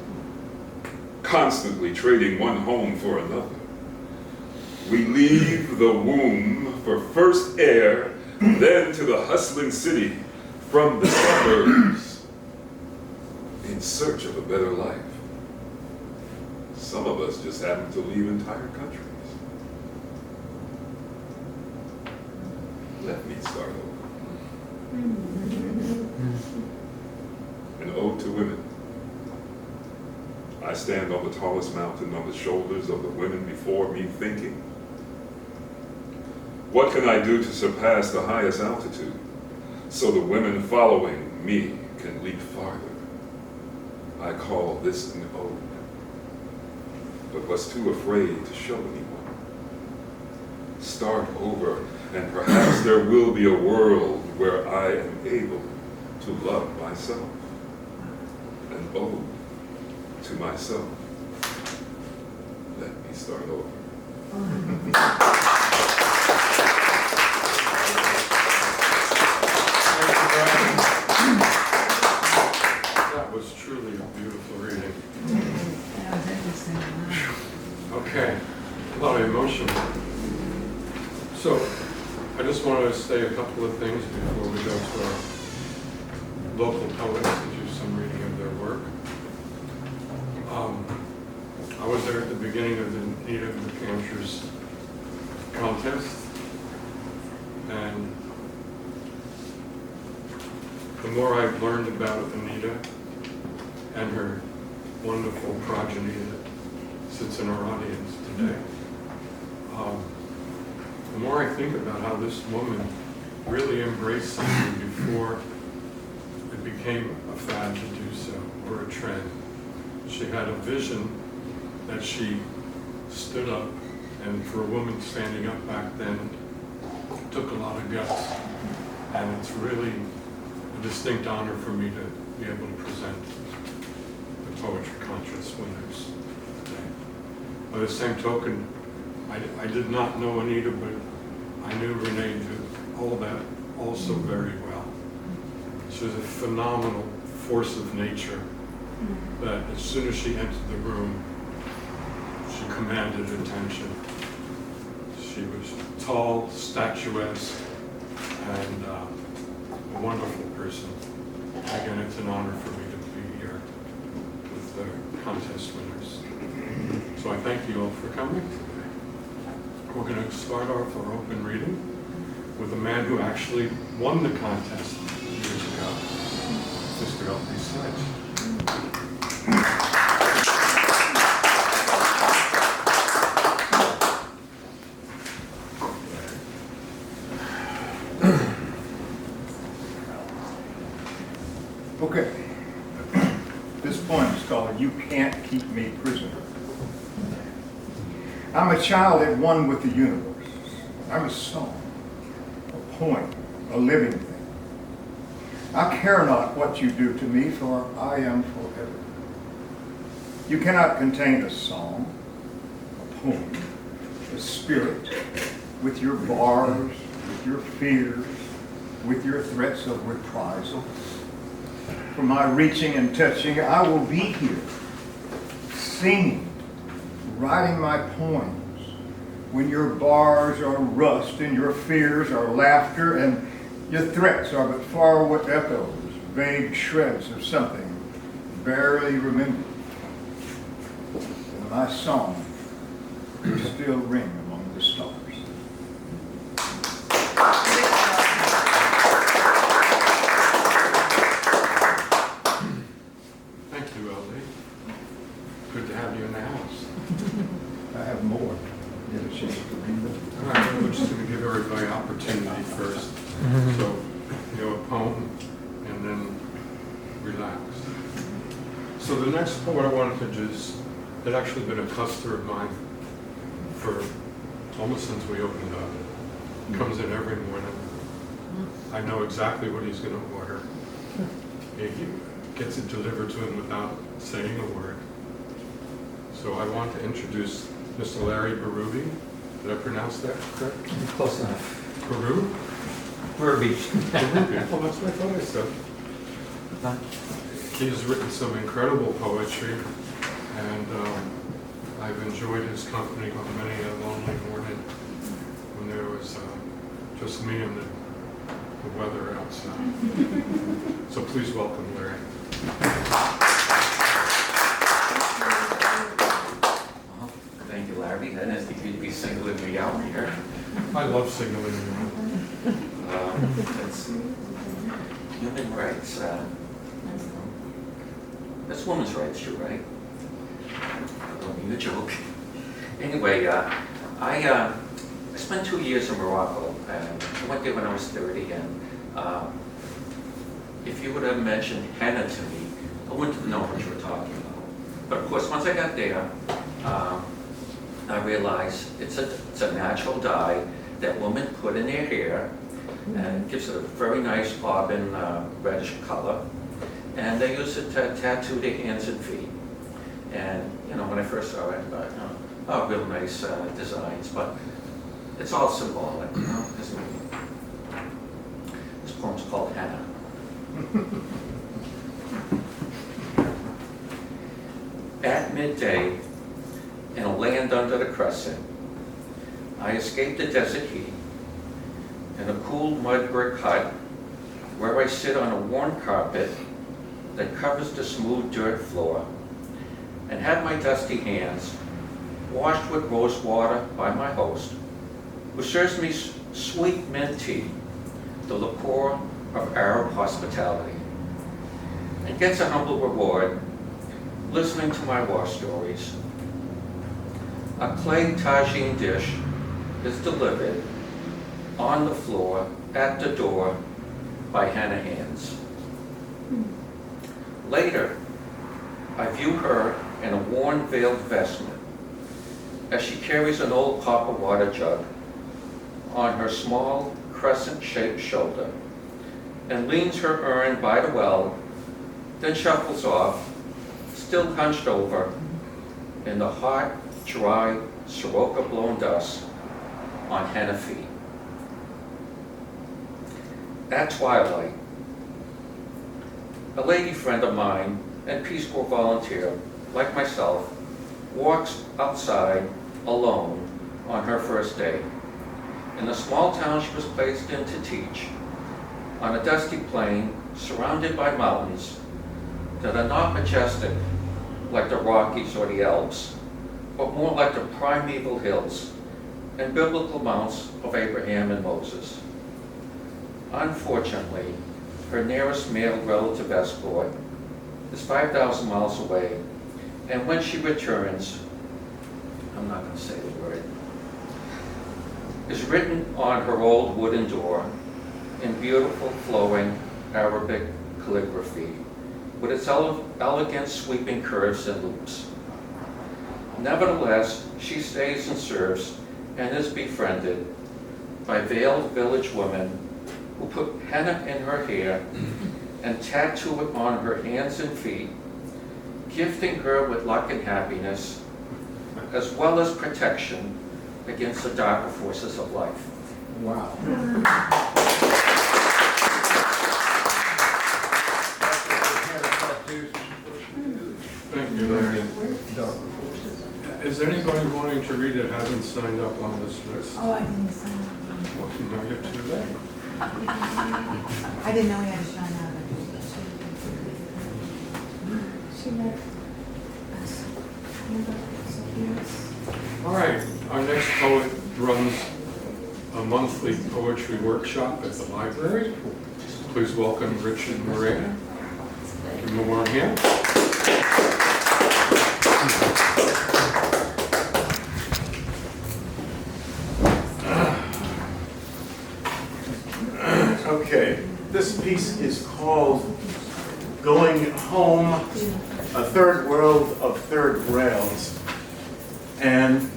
Speaker 5: constantly trading one home for another. We leave the womb for first air, then to the hustling city from the suburbs in search of a better life. Some of us just happen to leave entire countries. Let me start over. An ode to women. I stand on the tallest mountain on the shoulders of the women before me thinking, what can I do to surpass the highest altitude so the women following me can leap farther? I call this an ode, but was too afraid to show anyone. Start over, and perhaps there will be a world where I am able to love myself. An ode to myself. Let me start over.
Speaker 1: That was truly a beautiful reading.
Speaker 4: That was interesting.
Speaker 1: Okay, a lot of emotion. So, I just wanted to say a couple of things before we go to our local poets to do some reading of their work. I was there at the beginning of the Anita McAnsher's contest, and the more I've learned about Anita and her wonderful progeny that sits in our audience today, the more I think about how this woman really embraced something before it became a fad to do so, or a trend. She had a vision that she stood up, and for a woman standing up back then, it took a lot of guts. And it's really a distinct honor for me to be able to present the Poetry Contest winners today. By the same token, I did not know Anita, but I knew Renee did all that also very well. She was a phenomenal force of nature that as soon as she entered the room, she commanded attention. She was tall, statuesque, and a wonderful person. Again, it's an honor for me to be here with the contest winners. So I thank you all for coming today. We're going to start off our open reading with a man who actually won the contest years ago, Mr. L.P. Sledge.
Speaker 7: Okay. This poem is called You Can't Keep Me Prisoner. I'm a child at one with the universe. I'm a song, a poem, a living thing. I care not what you do to me, for I am forever. You cannot contain a song, a poem, a spirit, with your bars, with your fears, with your threats of reprisal. For my reaching and touching, I will be here, singing, writing my poems, when your bars are rust and your fears are laughter and your threats are but faraway echoes, vague shreds of something barely remembered. And my song will still ring among the stars.
Speaker 1: Thank you, L.D. Good to have you in the house.
Speaker 7: I have more. Get a chance to read them.
Speaker 1: All right, we're just going to give everybody opportunity first. So, a poem, and then relax. So the next poem I wanted to just, had actually been a customer of mine for almost since we opened up. Comes in every morning. I know exactly what he's going to order. He gets it delivered to him without saying a word. So I want to introduce Mr. Larry Berube. Did I pronounce that correct?
Speaker 9: Close enough.
Speaker 1: Peru?
Speaker 9: Verbiage.
Speaker 1: Berube. Well, that's what I thought I said. He has written some incredible poetry, and I've enjoyed his company on many a lonely morning when there was just me and the weather outside. So please welcome Larry.
Speaker 9: Thank you, Larry. That is to be singling me out here.
Speaker 1: I love signaling you.
Speaker 9: It's human rights. That's women's rights, too, right? I don't mean to joke. Anyway, I spent 2 years in Morocco, and I went there when I was 30, and if you would have mentioned henna to me, I wouldn't have known what you were talking about. But of course, once I got there, I realized it's a natural dye that women put in their hair, and it gives it a very nice auburn reddish color. And they use it to tattoo their hands and feet. And, you know, when I first saw it, I thought, oh, real nice designs, but it's all symbolic, you know? This poem's called Henna. At midday, in a land under the crescent, I escaped the desert heat in a cool mud brick hut where I sit on a worn carpet that covers the smooth dirt floor, and have my dusty hands washed with rose water by my host, who serves me sweet mint tea, the liqueur of Arab hospitality, and gets a humble reward listening to my war stories. A clay tagine dish is delivered on the floor at the door by henna hands. Later, I view her in a worn veiled vestment as she carries an old copper water jug on her small crescent-shaped shoulder and leans her urn by the well, then shuffles off, still hunched over, in the hot, dry, soroka-blown dust on henna feet. At twilight, a lady friend of mine and Peace Corps volunteer, like myself, walks outside alone on her first day in the small town she was placed in to teach, on a dusty plain surrounded by mountains that are not majestic like the Rockies or the Alps, but more like the primeval hills and biblical mounts of Abraham and Moses. Unfortunately, her nearest male relative escort is 5,000 miles away, and when she returns, I'm not going to say the word, is written on her old wooden door in beautiful flowing Arabic calligraphy with its elegant sweeping curves and loops. Nevertheless, she stays and serves and is befriended by veiled village women who put henna in her hair and tattoo it on her hands and feet, gifting her with luck and happiness, as well as protection against the darker forces of life.
Speaker 10: Wow.
Speaker 1: Thank you, Larry. Is there anybody wanting to read that hasn't signed up on this list?
Speaker 4: Oh, I didn't sign up.
Speaker 1: Well, now you're too late.
Speaker 4: I didn't know we had to sign up.
Speaker 1: All right, our next poet runs a monthly poetry workshop at the library. Please welcome Richard Moran. Give him a warm hand.
Speaker 10: Okay, this piece is called Going Home, a Third World of Third Rails. And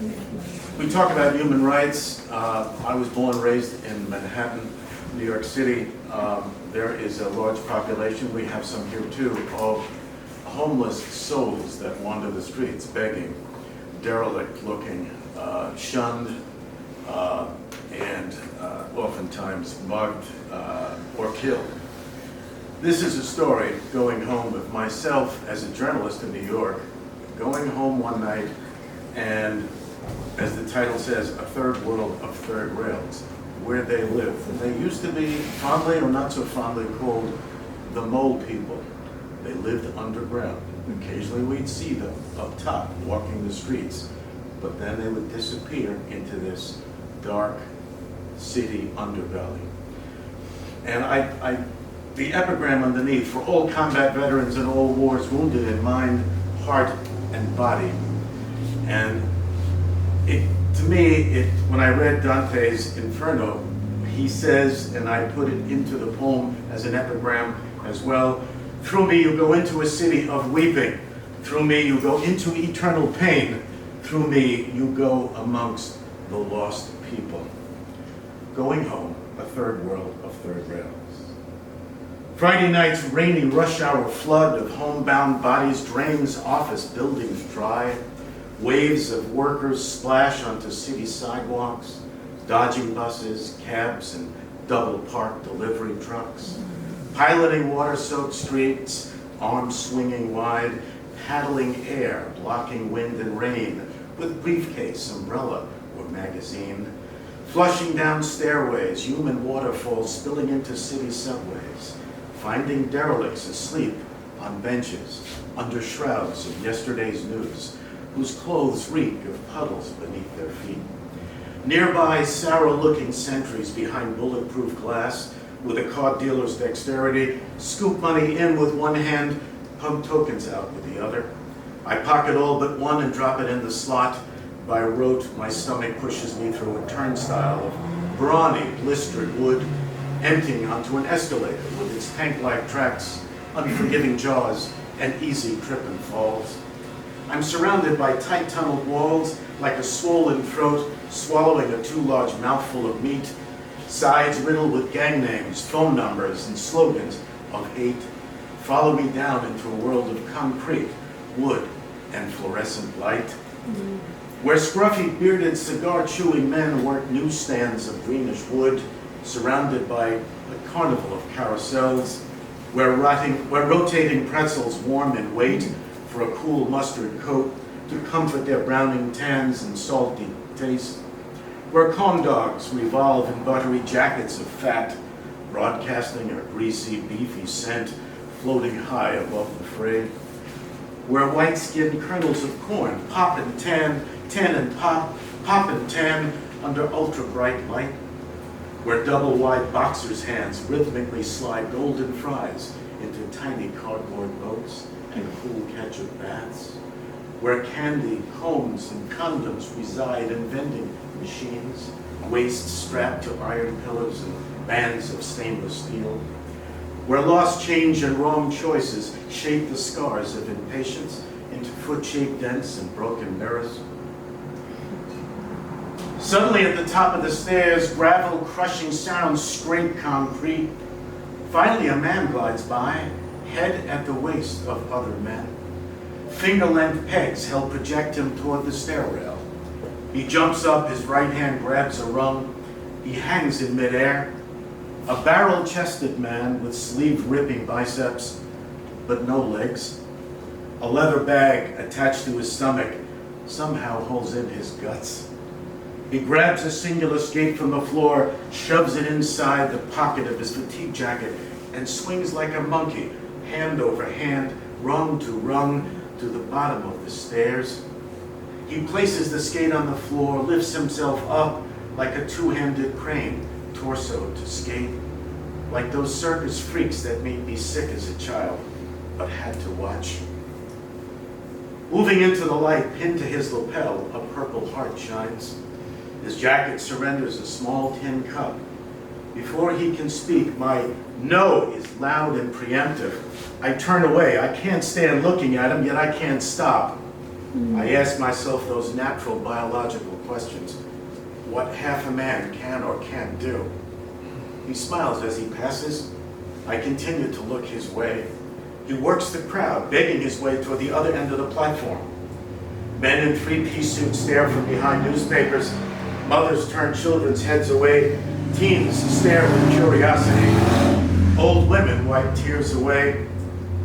Speaker 10: we talk about human rights. I was born and raised in Manhattan, New York City. there is a large population, we have some here too, of homeless souls that wander the streets begging, derelict looking, shunned, and oftentimes mugged or killed. This is a story going home with myself as a journalist in New York, going home one night, and as the title says, a third world of third rails, where they live. And they used to be fondly or not so fondly called the mole people. They lived underground. Occasionally we'd see them up top walking the streets, but then they would disappear into this dark city underbelly. And the epigram underneath, for all combat veterans and all wars wounded in mind, heart, and body. And to me, when I read Dante's Inferno, he says, and I put it into the poem as an epigram as well, through me you go into a city of weeping, through me you go into eternal pain, through me you go amongst the lost people. Going home, a third world of third rails. Friday night's rainy rush hour flood of homebound bodies drains office buildings dry. Waves of workers splash onto city sidewalks, dodging buses, cabs, and double-parked delivery trucks. Piloting water-soaked streets, arms swinging wide, paddling air, blocking wind and rain, with briefcase, umbrella, or magazine. Flushing down stairways, human waterfalls spilling into city subways. Finding derelicts asleep on benches, under shrouds of yesterday's news, whose clothes reek of puddles beneath their feet. Nearby, sour-looking sentries behind bulletproof glass, with a card dealer's dexterity, scoop money in with one hand, pump tokens out with the other. I pocket all but one and drop it in the slot. By rote, my stomach pushes me through a turnstile of brawny, blistered wood, emptying onto an escalator with its tank-like tracks, unforgiving jaws, and easy trip and falls. I'm surrounded by tight tunneled walls, like a swollen throat swallowing a too large mouthful of meat, sides riddled with gang names, phone numbers, and slogans of hate. Follow me down into a world of concrete, wood, and fluorescent light, where scruffy, bearded, cigar-chewing men work newsstands of greenish wood, surrounded by a carnival of carousels, where rotating pretzels warm and wait for a cool mustard coat to comfort their browning tans and salty taste, where corn dogs revolve in buttery jackets of fat, broadcasting a greasy, beefy scent floating high above the fray, where white-skinned kernels of corn pop and tan and pop and tan under ultra-bright light, where double-wide boxers' hands rhythmically slide golden fries into tiny cardboard boats and cool ketchup baths, where candy, combs, and condoms reside in vending machines, waists strapped to iron pillars and bands of stainless steel, where lost change and wrong choices shape the scars of impatience into foot-shaped dents and broken mirrors. Suddenly at the top of the stairs, gravel crushing sounds scrape concrete. Finally a man glides by, head at the waist of other men. Finger-length pegs help project him toward the stair rail. He jumps up, his right hand grabs a rung. He hangs in midair. A barrel-chested man with sleeve-ripping biceps, but no legs. A leather bag attached to his stomach somehow holds in his guts. He grabs a singular skate from the floor, shoves it inside the pocket of his fatigue jacket, and swings like a monkey, hand over hand, rung, to the bottom of the stairs. He places the skate on the floor, lifts himself up like a two-handed crane, torso to skate, like those circus freaks that made me sick as a child, but had to watch. Moving into the light, pinned to his lapel, a purple heart shines. His jacket surrenders a small tin cup. Before he can speak, my no is loud and preemptive. I turn away. I can't stand looking at him, yet I can't stop. I ask myself those natural biological questions. What half a man can or can't do. He smiles as he passes, I continue to look his way. He works the crowd, begging his way toward the other end of the platform. Men in three-piece suits stare from behind newspapers. Mothers turn children's heads away. Teens stare with curiosity. Old women wipe tears away.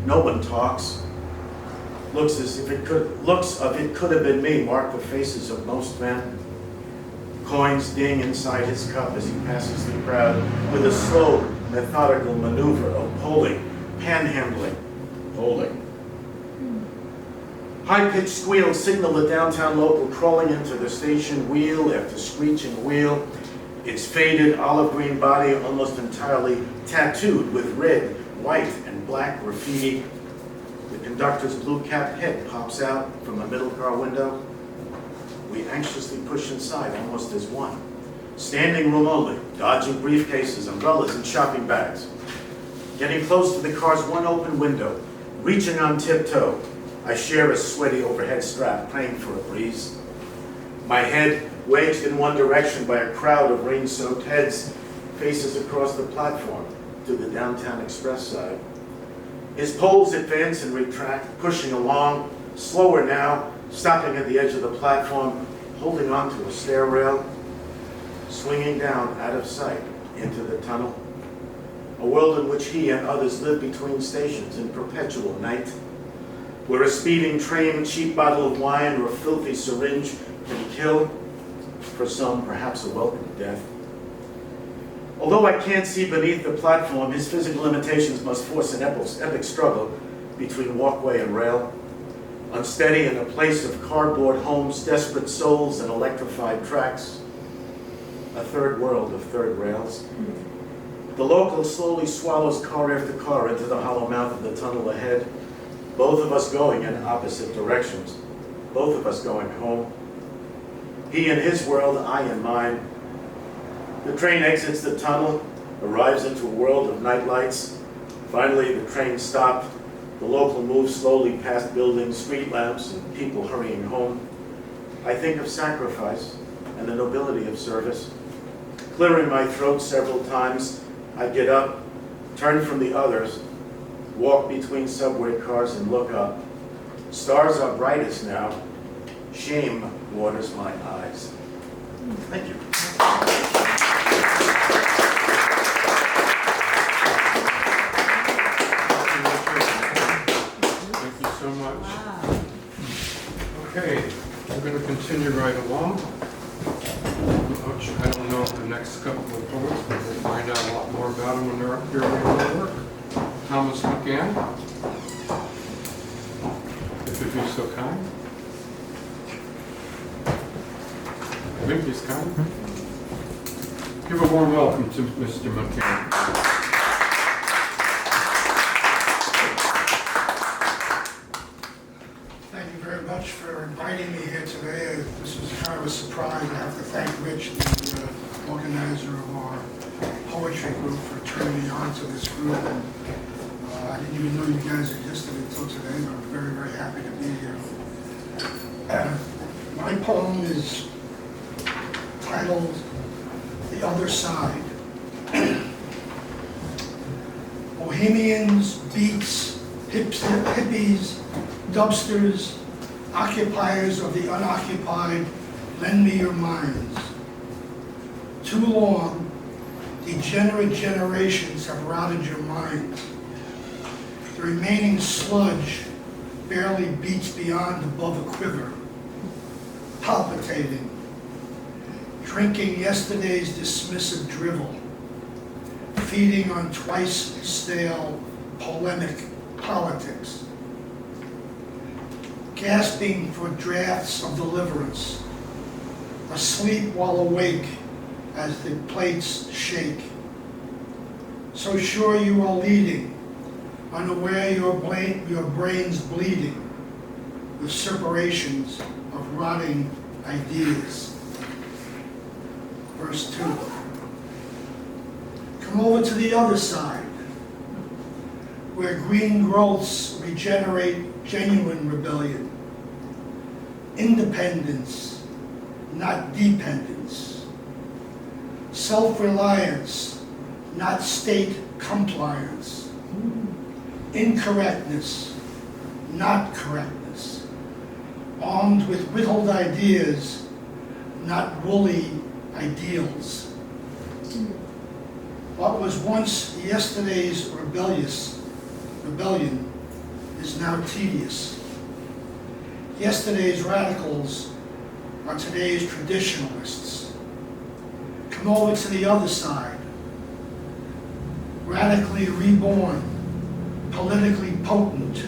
Speaker 10: No one talks. Looks of it could have been me mark the faces of most men. Coins ding inside his cup as he passes the crowd with a slow, methodical maneuver of polling, panhandling, polling. High-pitched squeals signal the downtown local crawling into the station, wheel after screeching wheel. Its faded olive green body almost entirely tattooed with red, white, and black graffiti. The conductor's blue-capped head pops out from a middle car window. We anxiously push inside almost as one. Standing room only, dodging briefcases, umbrellas, and shopping bags. Getting close to the car's one open window, reaching on tiptoe, I share a sweaty overhead strap, praying for a breeze. My head wedged in one direction by a crowd of rain-soaked heads, faces across the platform to the downtown express side. His poles advance and retract, pushing along, slower now, stopping at the edge of the platform, holding onto a stair rail, swinging down out of sight into the tunnel. A world in which he and others live between stations in perpetual night, where a speeding train, a cheap bottle of wine, or a filthy syringe can kill, for some perhaps a welcome death. Although I can't see beneath the platform, his physical limitations must force an epic struggle between walkway and rail. Unsteady in a place of cardboard homes, desperate souls, and electrified tracks. A third world of third rails. The local slowly swallows car after car into the hollow mouth of the tunnel ahead. Both of us going in opposite directions. Both of us going home. He in his world, I in mine. The train exits the tunnel, arrives into a world of night lights. Finally, the train stopped. The local moves slowly past buildings, street lamps, and people hurrying home. I think of sacrifice and the nobility of service. Clearing my throat several times, I get up, turn from the others, walk between subway cars and look up. Stars are brightest now. Shame waters my eyes. Thank you.
Speaker 1: Thank you so much. Okay, we're going to continue right along. I don't know the next couple of poets, but we'll find out a lot more about them when they're up here doing their work. Thomas McGann, if you'd be so kind. I think he's kind. Give a warm welcome to Mr. McGann.
Speaker 11: Thank you very much for inviting me here today. This was kind of a surprise. I have to thank Rich, the organizer of our poetry group, for turning me on to this group. And, I didn't even know you guys existed until today, but I'm very, very happy to be here. My poem is titled The Other Side. Bohemians, beats, hippies, dubsters, occupiers of the unoccupied, lend me your minds. Too long, degenerate generations have rotted your minds. The remaining sludge barely beats beyond above a quiver, palpitating, drinking yesterday's dismissive drivel, feeding on twice stale polemic politics, gasping for draughts of deliverance, asleep while awake as the plates shake. So sure you are leading, unaware your brain's bleeding with separations of rotting ideas. Verse 2. Come over to the other side, where green growths regenerate genuine rebellion. Independence, not dependence. Self-reliance, not state compliance. Incorrectness, not correctness. Armed with whittled ideas, not woolly ideals. What was once yesterday's rebellion is now tedious. Yesterday's radicals are today's traditionalists. Come over to the other side. Radically reborn, politically potent,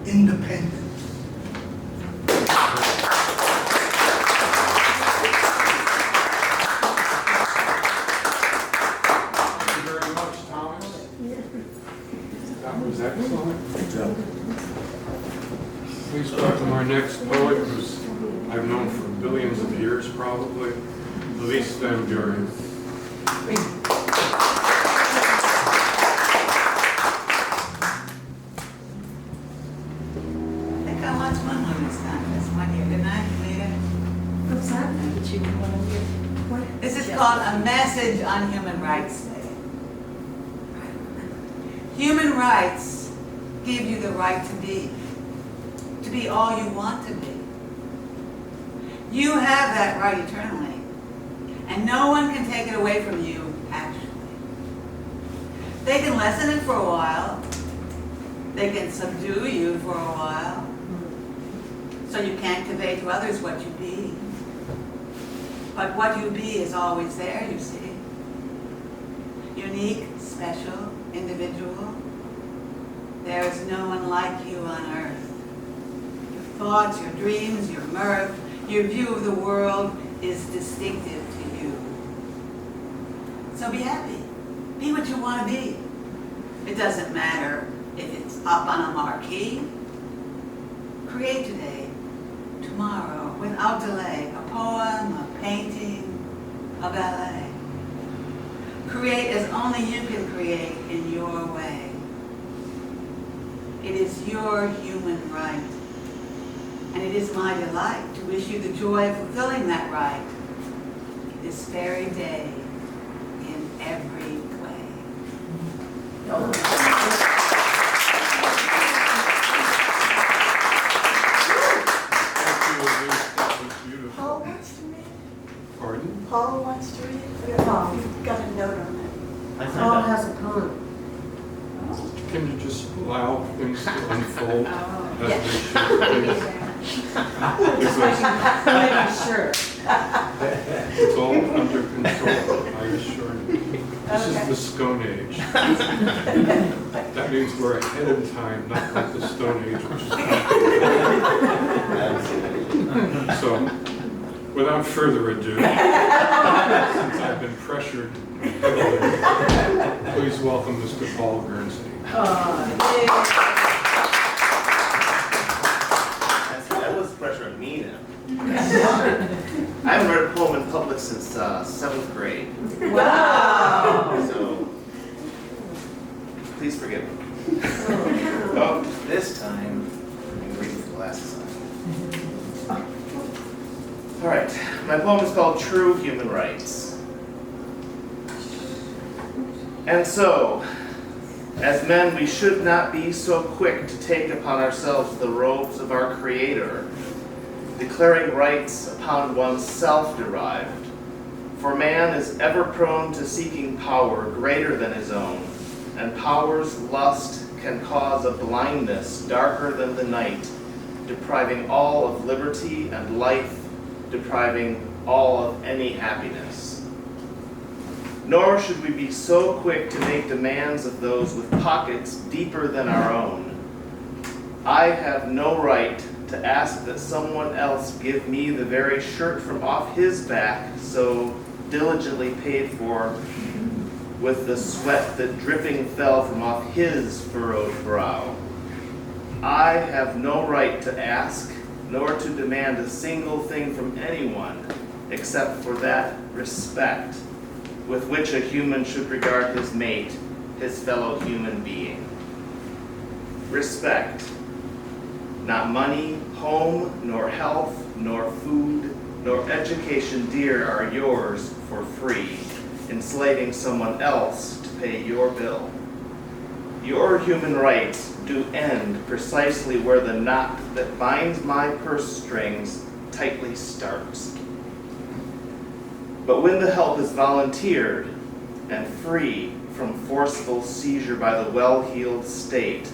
Speaker 11: independent.
Speaker 1: Thank you very much, Thomas. That was excellent. Please welcome our next poet, who's I've known for billions of years probably, Elise Van Buren.
Speaker 4: I think I watched one women's contest one year, didn't I, Leah?
Speaker 3: What's that?
Speaker 4: This is called A Message on Human Rights Day. Human rights give you the right to be all you want to be. You have that right eternally, and no one can take it away from you, actually. They can lessen it for a while. They can subdue you for a while, so you can't convey to others what you be. But what you be is always there, you see. Unique, special, individual. There is no one like you on earth. Your thoughts, your dreams, your mirth, your view of the world is distinctive to you. So be happy. Be what you want to be. It doesn't matter if it's up on a marquee. Create today, tomorrow, without delay, a poem, a painting, a ballet. Create as only you can create in your way. It is your human right. And it is my delight to wish you the joy of fulfilling that right this very day in every way.
Speaker 1: Thank you, Elise. That was beautiful.
Speaker 13: Paul wants to read?
Speaker 1: Pardon?
Speaker 13: Paul wants to read? Oh, you've got a note on it.
Speaker 3: Paul has a poem.
Speaker 1: Can you just allow things to unfold as they should, please?
Speaker 3: Sure.
Speaker 1: It's all under control, I assure you. This is the Stone Age. That means we're ahead in time, not like the Stone Age, which is So, without further ado, since I've been pressured heavily, please welcome Mr. Paul Guernsey.
Speaker 6: That was pressure on me now. I haven't read a poem in public since 7th grade.
Speaker 4: Wow!
Speaker 6: So, please forgive me. Oh, this time, I'm going to read with glasses on. All right, my poem is called True Human Rights. And so, as men, we should not be so quick to take upon ourselves the robes of our Creator, declaring rights upon oneself derived. For man is ever prone to seeking power greater than his own, and power's lust can cause a blindness darker than the night, depriving all of liberty and life, depriving all of any happiness. Nor should we be so quick to make demands of those with pockets deeper than our own. I have no right to ask that someone else give me the very shirt from off his back, so diligently paid for, with the sweat that dripping fell from off his furrowed brow. I have no right to ask, nor to demand a single thing from anyone, except for that respect with which a human should regard his mate, his fellow human being. Respect. Not money, home, nor health, nor food, nor education dear are yours for free, enslaving someone else to pay your bill. Your human rights do end precisely where the knot that binds my purse strings tightly starts. But when the help is volunteered and free from forceful seizure by the well-heeled state,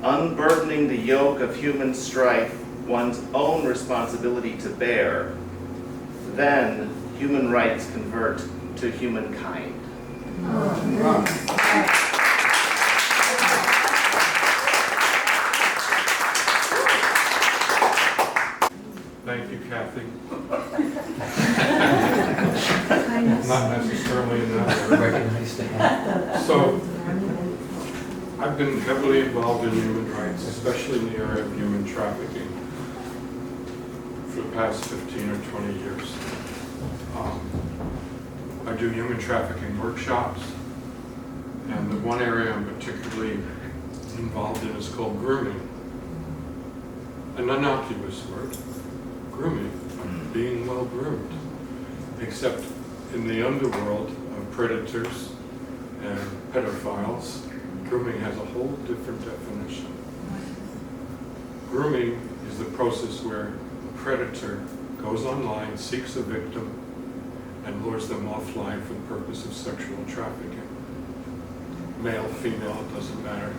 Speaker 6: unburdening the yoke of human strife, one's own responsibility to bear, then human rights convert to humankind.
Speaker 1: Thank you, Kathy. Not necessarily in that order. So, I've been heavily involved in human rights, especially in the area of human trafficking, for the past 15 or 20 years. I do human trafficking workshops, and the one area I'm particularly involved in is called grooming. An innocuous word, grooming, being well groomed, except in the underworld of predators and pedophiles, grooming has a whole different definition. Grooming is the process where a predator goes online, seeks a victim, and lures them offline for the purpose of sexual trafficking. Male, female, it doesn't matter.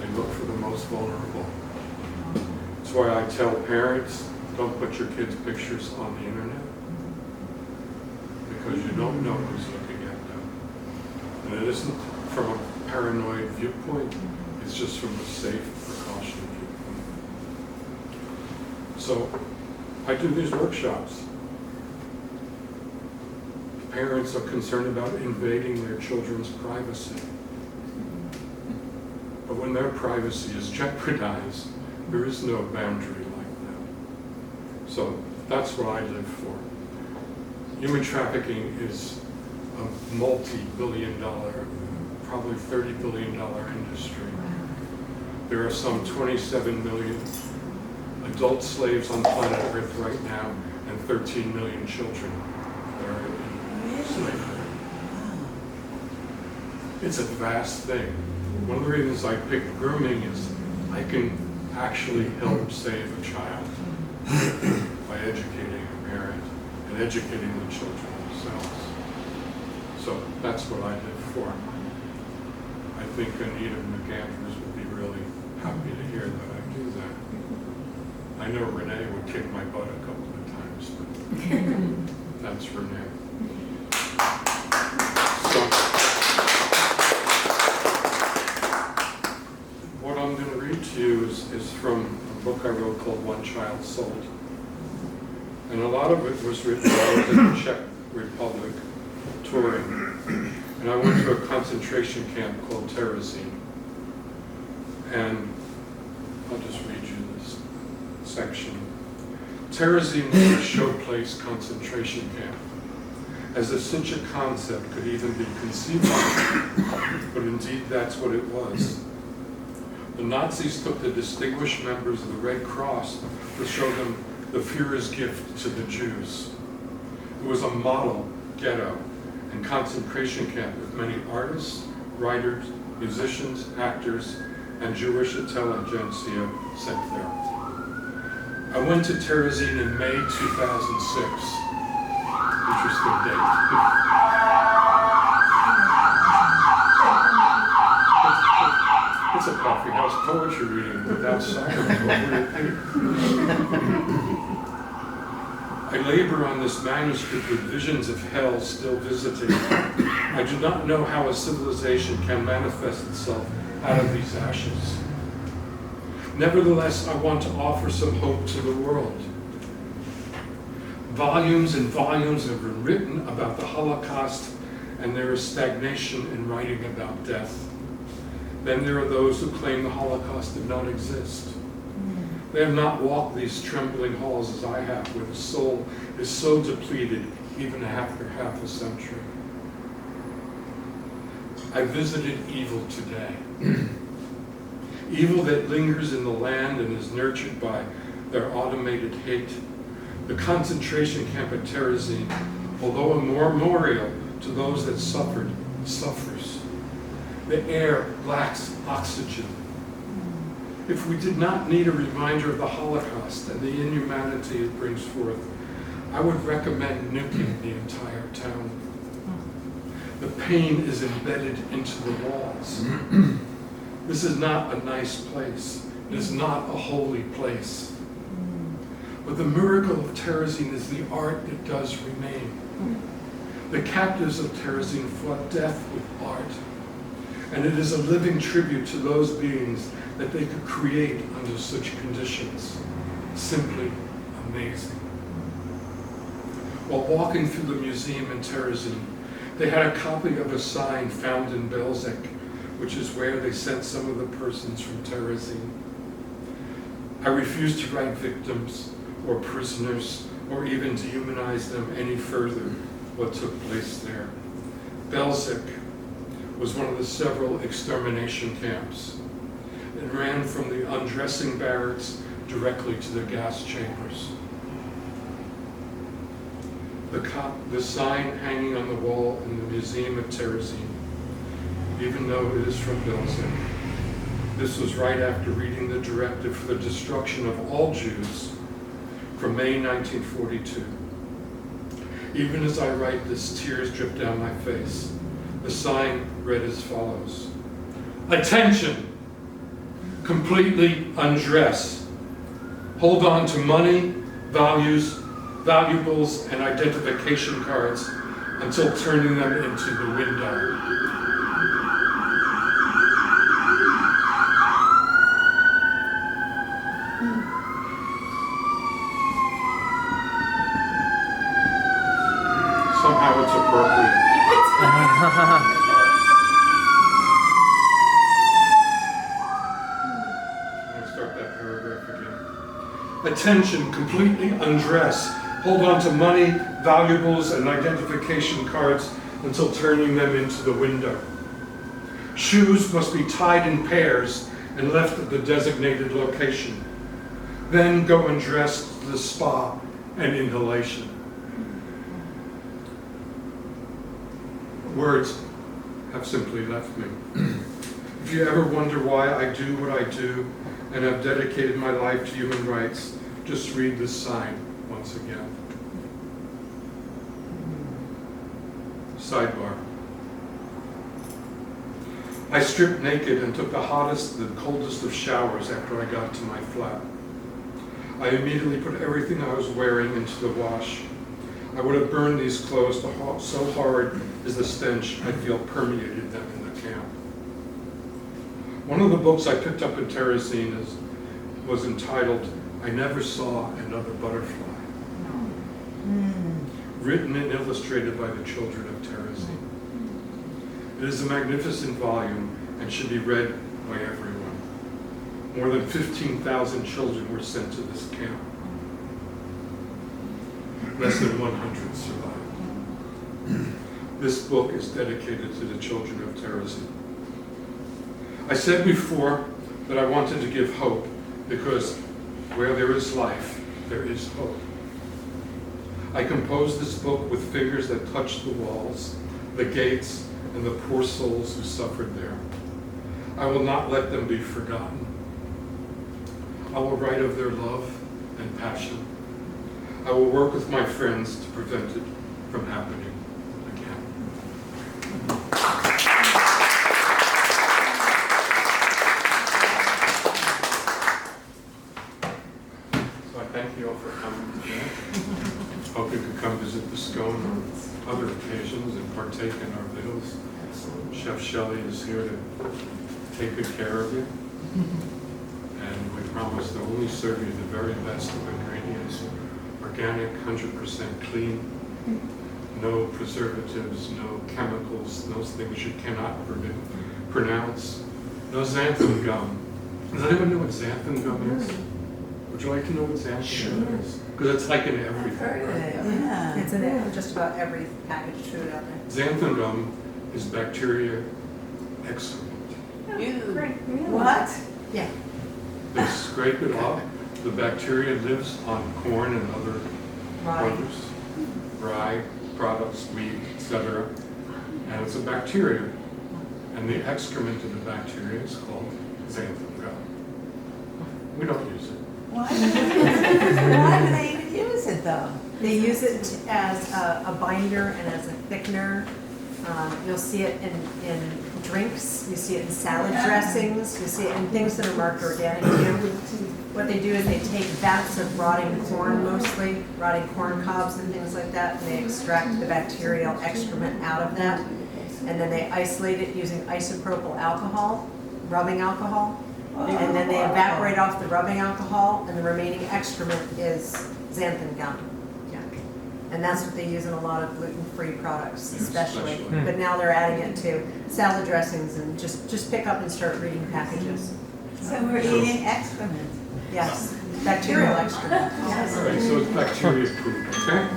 Speaker 1: They look for the most vulnerable. That's why I tell parents, don't put your kids' pictures on the internet, because you don't know who's looking at them. And it isn't from a paranoid viewpoint, it's just from a safe precaution viewpoint. So I do these workshops. Parents are concerned about invading their children's privacy. But when their privacy is jeopardized, there is no boundary like that. So that's what I live for. Human trafficking is a multi-billion-dollar, probably $30 billion industry. There are some 27 million adult slaves on planet Earth right now, and 13 million children that are in slavery. It's a vast thing. One of the reasons I picked grooming is I can actually help save a child by educating a parent and educating the children themselves. So that's what I live for. I think Anita McAndrews would be really happy to hear that I do that. I know Renee would kick my butt a couple of times, but that's Renee. So, what I'm going to read to you is from a book I wrote called One Child Sold. And a lot of it was written while I was in the Czech Republic touring. And I went to a concentration camp called Terezín. And I'll just read you this section. Terezín was a showplace concentration camp, as if such a concept could even be conceived of, but indeed that's what it was. The Nazis took the distinguished members of the Red Cross to show them the Führer's gift to the Jews. It was a model ghetto and concentration camp with many artists, writers, musicians, actors, and Jewish intelligentsia sent there. I went to Terezín in May 2006. Interesting date. It's a coffee house poetry reading without sirens. I labor on this manuscript with visions of hell still visiting. I do not know how a civilization can manifest itself out of these ashes. Nevertheless, I want to offer some hope to the world. Volumes and volumes have been written about the Holocaust, and there is stagnation in writing about death. Then there are those who claim the Holocaust did not exist. They have not walked these trembling halls as I have, where the soul is so depleted even after half a century. I visited evil today. Evil that lingers in the land and is nurtured by their automated hate. The concentration camp at Terezín, although a memorial to those that suffered, suffers. The air lacks oxygen. If we did not need a reminder of the Holocaust and the inhumanity it brings forth, I would recommend nuking the entire town. The pain is embedded into the walls. This is not a nice place. It is not a holy place. But the miracle of Terezin is the art that does remain. The captives of Terezin fought death with art. And it is a living tribute to those beings that they could create under such conditions. Simply amazing. While walking through the museum in Terezin, they had a copy of a sign found in Belzec, which is where they sent some of the persons from Terezin. I refuse to write victims or prisoners or even dehumanize them any further what took place there. Belzec was one of the several extermination camps. It ran from the undressing barracks directly to the gas chambers. The sign hanging on the wall in the Museum of Terezin, even though it is from Belzec. This was right after reading the directive for the destruction of all Jews from May 1942. Even as I write this, tears drip down my face. The sign read as follows: "Attention! Completely undress. Hold on to money, valuables, and identification cards until turning them into the window." Somehow it's appropriate. Start that paragraph again. Attention, completely undress. Hold on to money, valuables, and identification cards until turning them into the window. Shoes must be tied in pairs and left at the designated location. Then go and dress to the spa and inhalation. Words have simply left me. If you ever wonder why I do what I do and have dedicated my life to human rights, just read this sign once again. Sidebar. I stripped naked and took the hottest and coldest of showers after I got to my flat. I immediately put everything I was wearing into the wash. I would have burned these clothes so hard as the stench I feel permeated them in the camp. One of the books I picked up in Terezin was entitled, "I Never Saw Another Butterfly," written and illustrated by the children of Terezin. It is a magnificent volume and should be read by everyone. More than 15,000 children were sent to this camp. Less than 100 survived. This book is dedicated to the children of Terezin. I said before that I wanted to give hope because where there is life, there is hope. I composed this book with fingers that touched the walls, the gates, and the poor souls who suffered there. I will not let them be forgotten. I will write of their love and passion. I will work with my friends to prevent it from happening again. So I thank you all for coming today. Hope you could come visit the Scone on other occasions and partake in our meals. Chef Shelley is here to take good care of you. And we promise to only serve you the very best of ingredients. Organic, 100% clean, no preservatives, no chemicals, those things you cannot pronounce. No xanthan gum. Does anyone know what xanthan gum is? Would you like to know what xanthan gum is? Because it's like in everything.
Speaker 16: Yeah. It's in just about every packaged food out there.
Speaker 1: Xanthan gum is bacteria excrement.
Speaker 16: What? Yeah.
Speaker 1: They scrape it off. The bacteria lives on corn and other produce. rye products, meat, etc. And it's a bacteria. And the excrement of the bacteria is called xanthan gum. We don't use it.
Speaker 16: Why do they even use it though? They use it as a binder and as a thickener. You'll see it in drinks, you see it in salad dressings, you see it in things that are marked organic too. What they do is they take vats of rotting corn mostly, rotting corn cobs and things like that, and they extract the bacterial excrement out of that. And then they isolate it using isopropyl alcohol, rubbing alcohol. And then they evaporate off the rubbing alcohol, and the remaining excrement is xanthan gum. Yeah. And that's what they use in a lot of gluten-free products, especially. But now they're adding it to salad dressings, and just pick up and start reading packages.
Speaker 3: So we're eating excrement.
Speaker 16: Yes, bacterial excrement.
Speaker 1: All right, so it's bacteria poop, okay?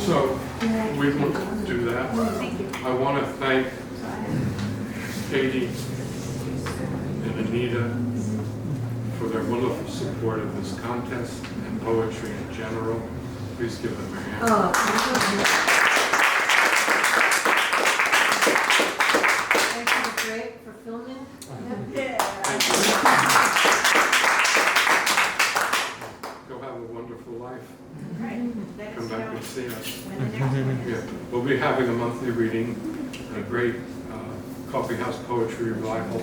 Speaker 1: So we will do that. I want to thank Katie and Anita for their wonderful support of this contest and poetry in general. Please give them a hand.
Speaker 3: Thank you, Greg, for filming.
Speaker 1: Thank you. Go have a wonderful life. Come back and see us. Yeah. We'll be having a monthly reading, a great coffee house poetry revival.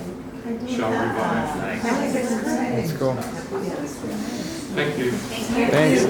Speaker 1: Shall revive.
Speaker 17: That's cool.
Speaker 1: Thank you.
Speaker 17: Thanks.